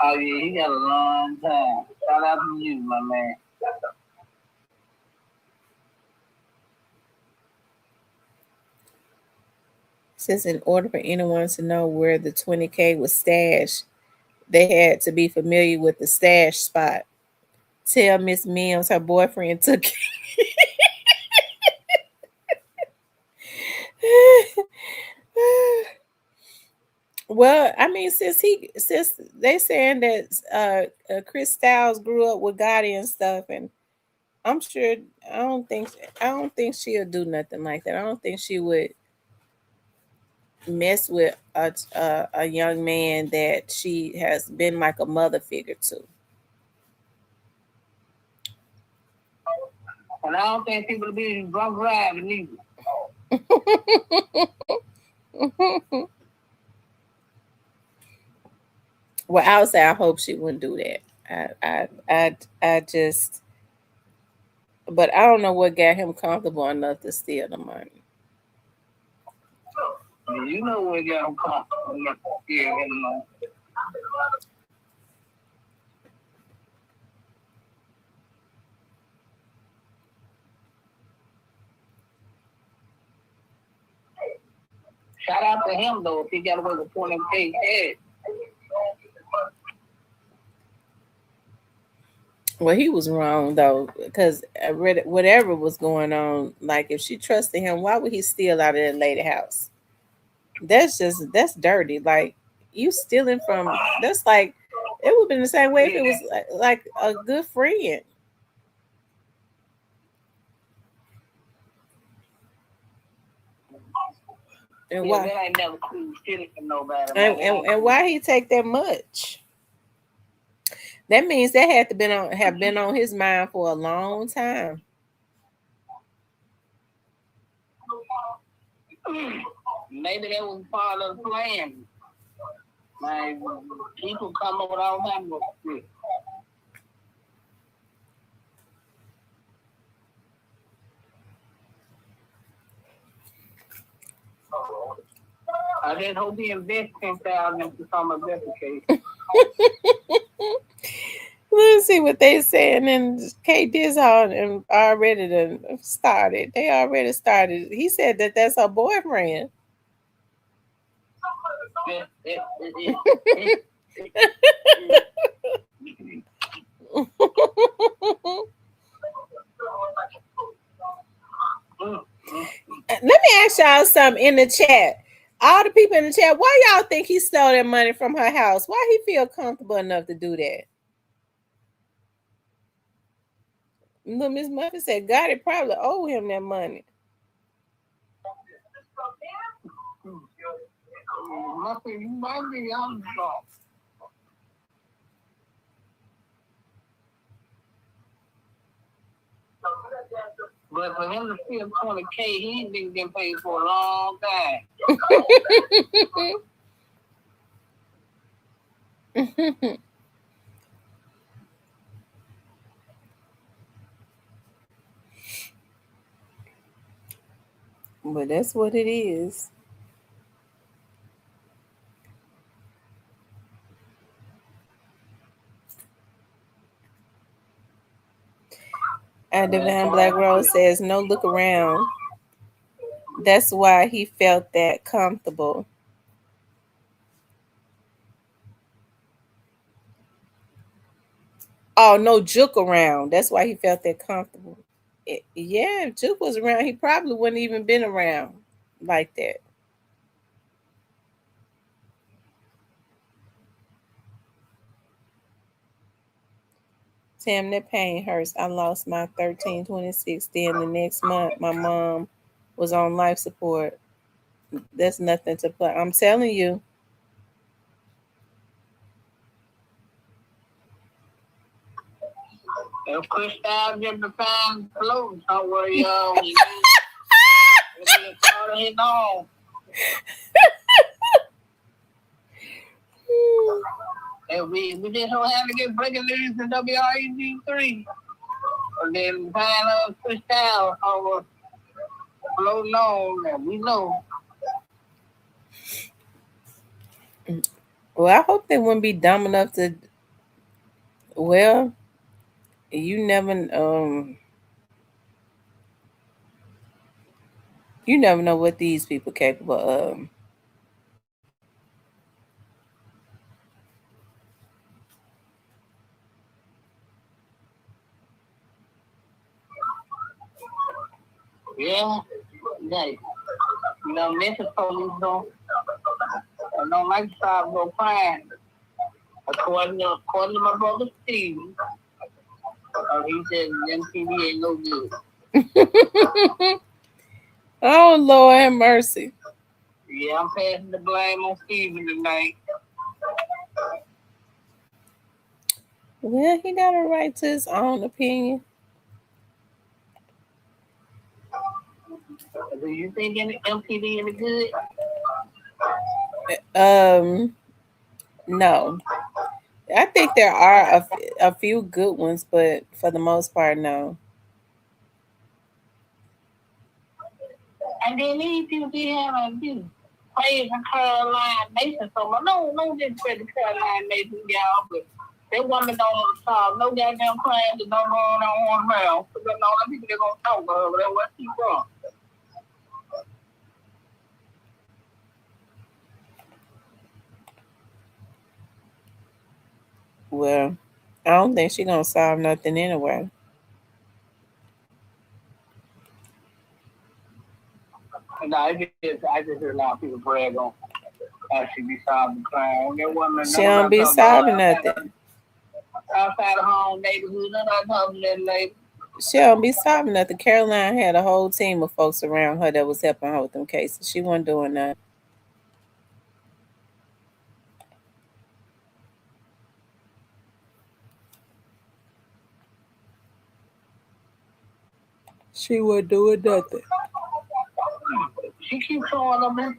Oh yeah, he got a long time. Shout out to you, my man. Says in order for anyone to know where the 20K was stashed, they had to be familiar with the stash spot. Tell Miss Mills her boyfriend took it. Well, I mean, since they saying that Chris Styles grew up with Gotti and stuff, and I'm sure I don't think she'll do nothing like that. I don't think she would mess with a young man that she has been like a mother figure to. And I don't think people be drunk driving either. Well, I would say I hope she wouldn't do that. I just, but I don't know what got him comfortable enough to steal the money. You know where y'all come from. Yeah, shout out to him though if he got away with 20K head. Well, he was wrong though, because I read whatever was going on. Like, if she trusted him, why would he steal out of that lady house? That's dirty. Like, you stealing from. That's like it would have been the same way if it was like a good friend. And Yeah, why? that ain't never cool shit from nobody. And why he take that much? That means that had to have been on his mind for a long time. Maybe that was part of the plan. Like, people come up with all kinds of shit. I just hope he invests 10,000 into some of this case. Let's see what they saying. And Kate Dishon and already done started. They already started. He said that that's her boyfriend. Let me ask y'all something in the chat. All the people in the chat, why y'all think he stole that money from her house? Why he feel comfortable enough to do that? Little Miss Muffin said God it probably owe him that money. But for him to steal 20K, he ain't been getting paid for a long time. But that's what it is. And Divine Black Rose says, no look around. That's why he felt that comfortable. Oh, no Juke around. That's why he felt that comfortable. Yeah, if Juke was around, he probably wouldn't even been around like that. Tim, that pain hurts. I lost my 1326. Then the next month, my mom was on life support. That's nothing to play. I'm telling you. If Chris Styles get the fan clothes, don't worry, y'all. Hit on. And we just don't have to get breaking news in WREG3. And then find out Chris Styles over floating on, and we know. Well, I hope they wouldn't be dumb enough to Well, you never know what these people capable of. Yeah, like, Memphis police don't like to solve no crime. According to my brother Steve, he said MTV ain't no good. Oh Lord have mercy. Yeah, I'm passing the blame on Steven tonight. Well, he got a right to his own opinion. Do you think MTV any good? No. I think there are a few good ones, but for the most part, no. And then these people be having this praising Caroline Mason so much. No discredit Caroline Mason, y'all, but that woman don't solve no goddamn crime that don't go on around. Because all the people that gonna talk to her, but that's what she from. Well, I don't think she gonna solve nothing anyway. No, I just hear a lot of people brag on how she be solving crime. That woman, She none of don't them be talking about solving nothing. outside of home neighborhood, none of them talking to that lady. She don't be solving nothing. Caroline had a whole team of folks around her that was helping her with them cases. She wasn't doing nothing. She wasn't doing nothing. She keeps showing them.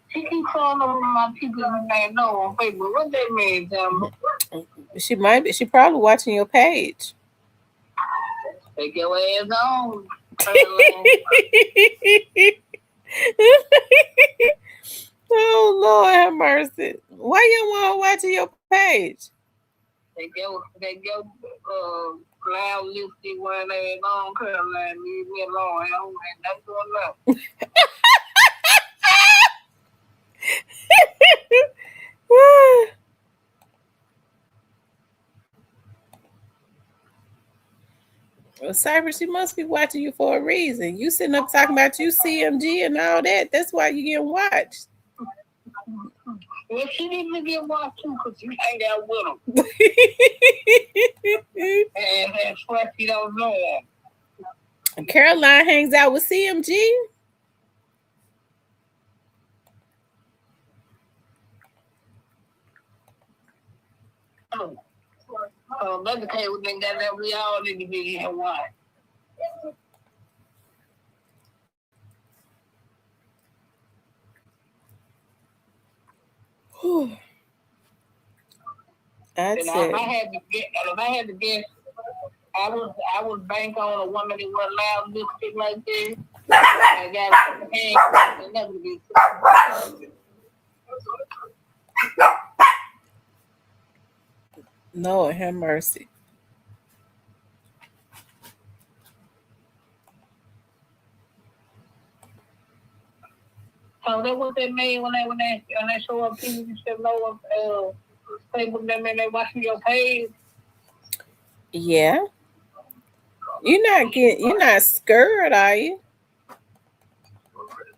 She keeps showing them my people that know on Facebook. What that mean, Tim? She might be. She probably watching your page. Take your ass on. Oh Lord have mercy. Why you want watching your page? They go loud lipstick wearing their long Caroline. Leave me alone. I don't ain't nothing going up. Well, Cypress, she must be watching you for a reason. You sitting up talking about you CMG and all that. That's why you getting watched. Well, she need to get watched too because you hang out with them. And that's what she don't know. Caroline hangs out with CMG. That's the case with them that we all need to be here watch. I'd say. If I had to guess, I would bank on a woman that was loud lipstick like this. I got hands and never be. Lord have mercy. So that what they made when they show up people you should know Facebook that mean they watching your page. Yeah. You're not scared, are you?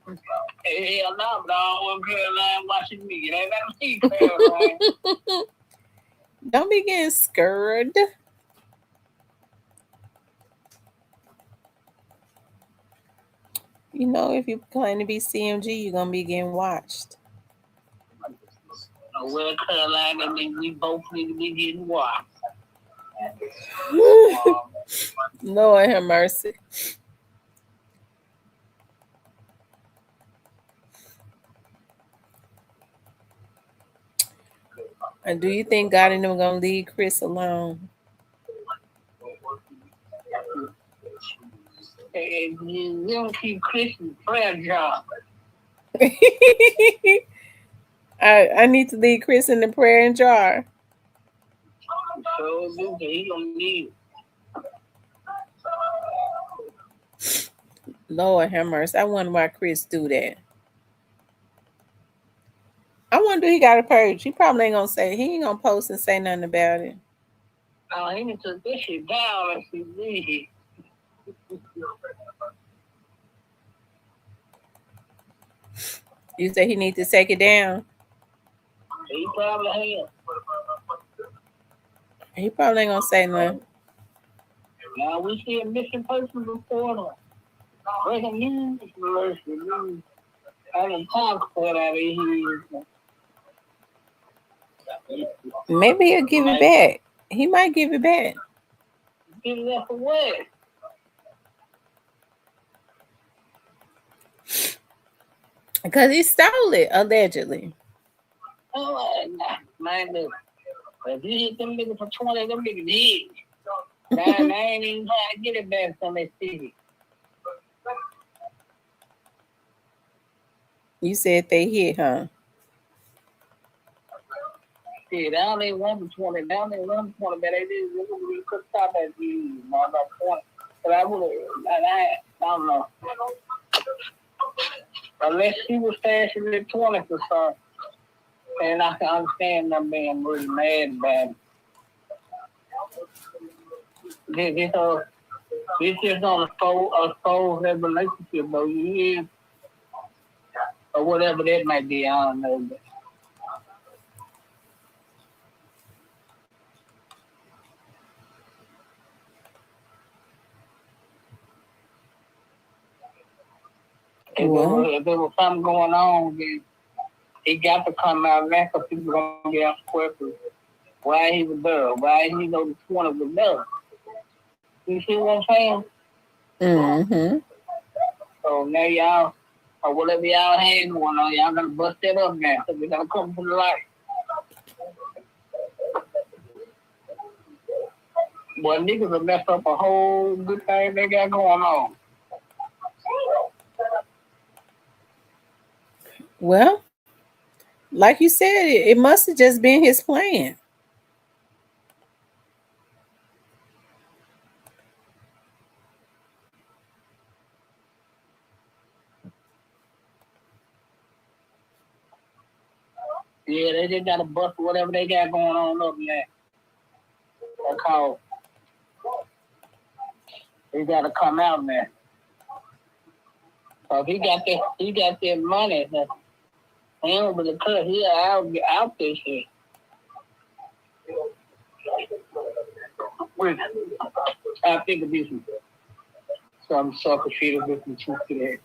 Hell no, but I don't want Caroline watching me. They ain't got to see Caroline. Don't be getting scared. You know, if you claim to be CMG, you're gonna be getting watched. Well, Caroline, I mean, we both need to be getting watched. Lord have mercy. And do you think God and them gonna leave Chris alone? And you don't keep Christian prayer job. I need to leave Chris in the prayer and jar. So do he gonna need Lord have mercy. I wonder why Chris do that. I wonder he got a purge. He probably ain't gonna say, he ain't gonna post and say nothing about it. he need to took this shit down and see. You say he need to take it down. He probably has. He probably ain't gonna say nothing. Now we see a missing person report. Breaking news, news. I didn't talk for that here. Maybe he'll give it back. He might give it back. Give it up for what? Because he stole it, allegedly. Oh, man, look. If you hit them niggas for 20, them niggas hit. Now, I ain't even trying to get it back from that city. You said they hit, huh? See, down they 1 for 20, down they 1 for 20, but they could stop at the 1 for 20. But I would have, I don't know. Unless he was stashing at 20 for something. And I can understand them being really mad about it. This just on a soul relationship, though. You hear? Or whatever that might be, I don't know. But if there was something going on, then he got to come out now because people going to get asked questions. Why he was there? Why he know the 20 was there? You see what I'm saying? Mm-hmm. So now y'all, or whatever y'all had going on, y'all got to bust that up now because we got to come to the light. Boy, niggas will mess up a whole good thing they got going on. Well, like you said, it must have just been his plan. Yeah, they just got to bust whatever they got going on up there. That's how he got to come out there. So if he got that money, he don't really cut. He out this shit. I think of this some selfish with some truth to that.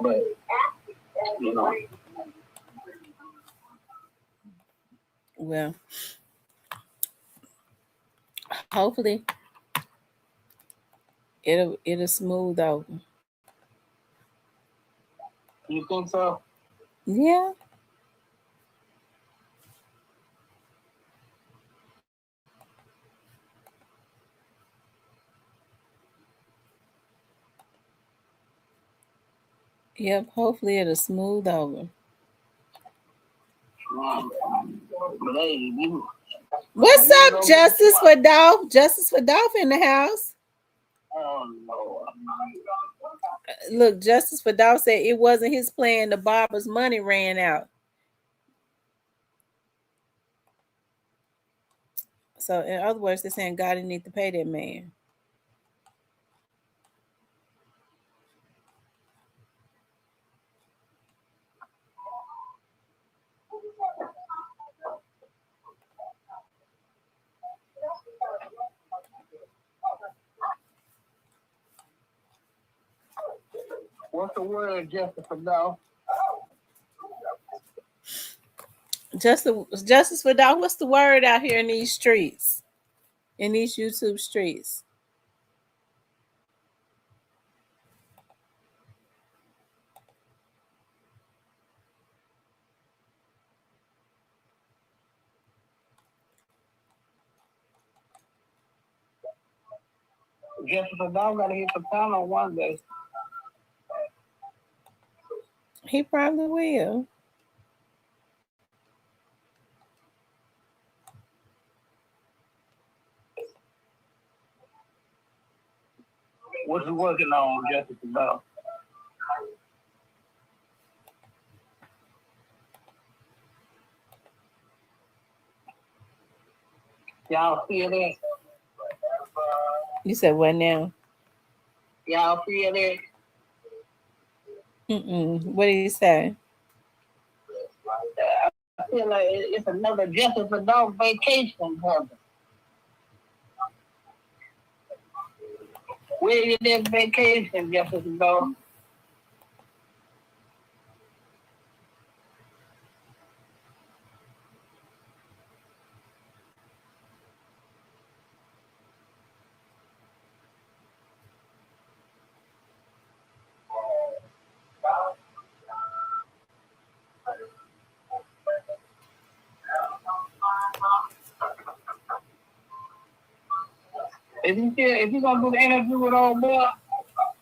But, you know. Well, hopefully it'll smooth over. You think so? Yeah. Yep, hopefully it'll smooth over. What's up, Justice for Dolph? Justice for Dolph in the house. Oh, no. Look, Justice for Dolph said it wasn't his plan. The barber's money ran out. So, in other words, they're saying God didn't need to pay that man. What's the word, Justice for Dolph? Justice for Dolph, what's the word out here in these streets? In these YouTube streets? Justice for Dolph got to hit the panel one day. He probably will. What you working on, Jessica? About? Y'all feel that? You said what now? Y'all feel that? What did he say? I feel like it's another Jessica Dog vacation brother. Where you this vacation, Jessica Dog? If you gonna do the interview with old boy,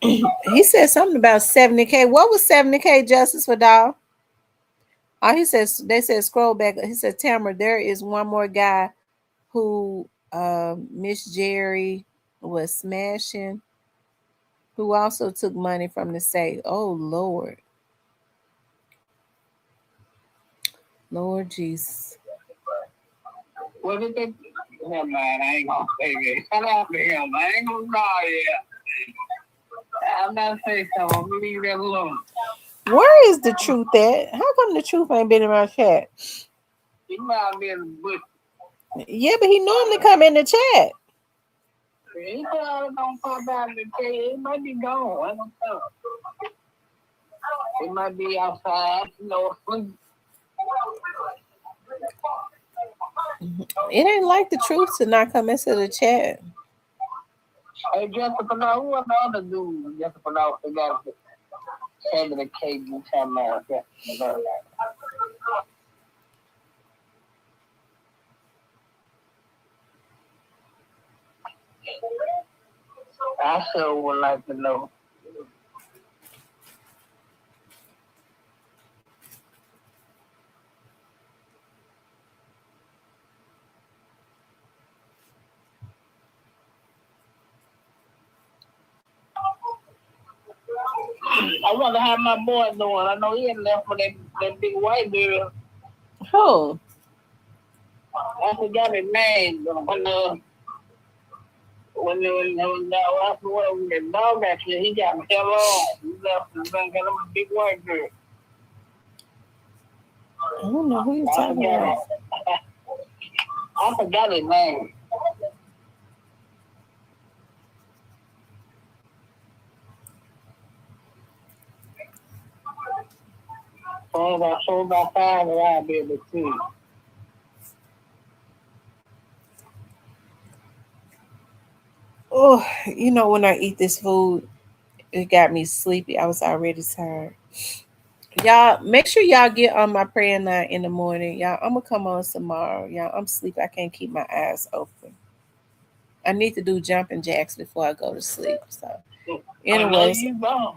he said something about 70K. What was 70K justice for dog? Oh, he says they said scroll back. He said, Tamara, there is one more guy who Miss Jerry was smashing, who also took money from the safe. Oh Lord. Lord Jesus. what is it? Never mind, I ain't gonna say that. Shout out to him. I ain't gonna call yet. I'm not saying something. I'm gonna leave that alone. Where is the truth at? How come the truth ain't been in my chat? He might be in the bush. Yeah, but he normally come in the chat. He probably don't pop out in the chat. He might be gone. I don't know. He might be outside, you know. It ain't like the truth to not come into the chat. Hey, Jessica, now who was the other dude? Jessica, now forgot the 70K you talking about. I sure would like to know. I wonder how my boy doing. I know he had left for that big white girl. Who? I forgot his name. When the dog actually, he got me hell on. He left and got him a big white girl. I don't know who you talking about. I forgot his name. So about 5 I'll be able to see. Oh, you know, when I eat this food, it got me sleepy. I was already tired. Y'all, make sure y'all get on my prayer line in the morning. Y'all, I'm gonna come on tomorrow. Y'all, I'm sleepy. I can't keep my eyes open. I need to do jumping jacks before I go to sleep. So, anyways. You don't.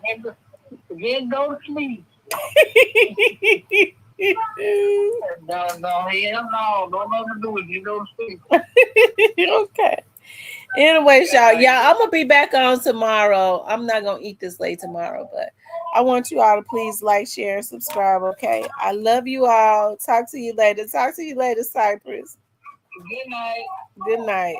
Then go to sleep. No, hell no. Don't nothing do it. You go to sleep. Okay. Anyways, y'all, I'm gonna be back on tomorrow. I'm not gonna eat this late tomorrow, but I want you all to please like, share, and subscribe. Okay. I love you all. Talk to you later. Talk to you later, Cypress. Good night. Good night.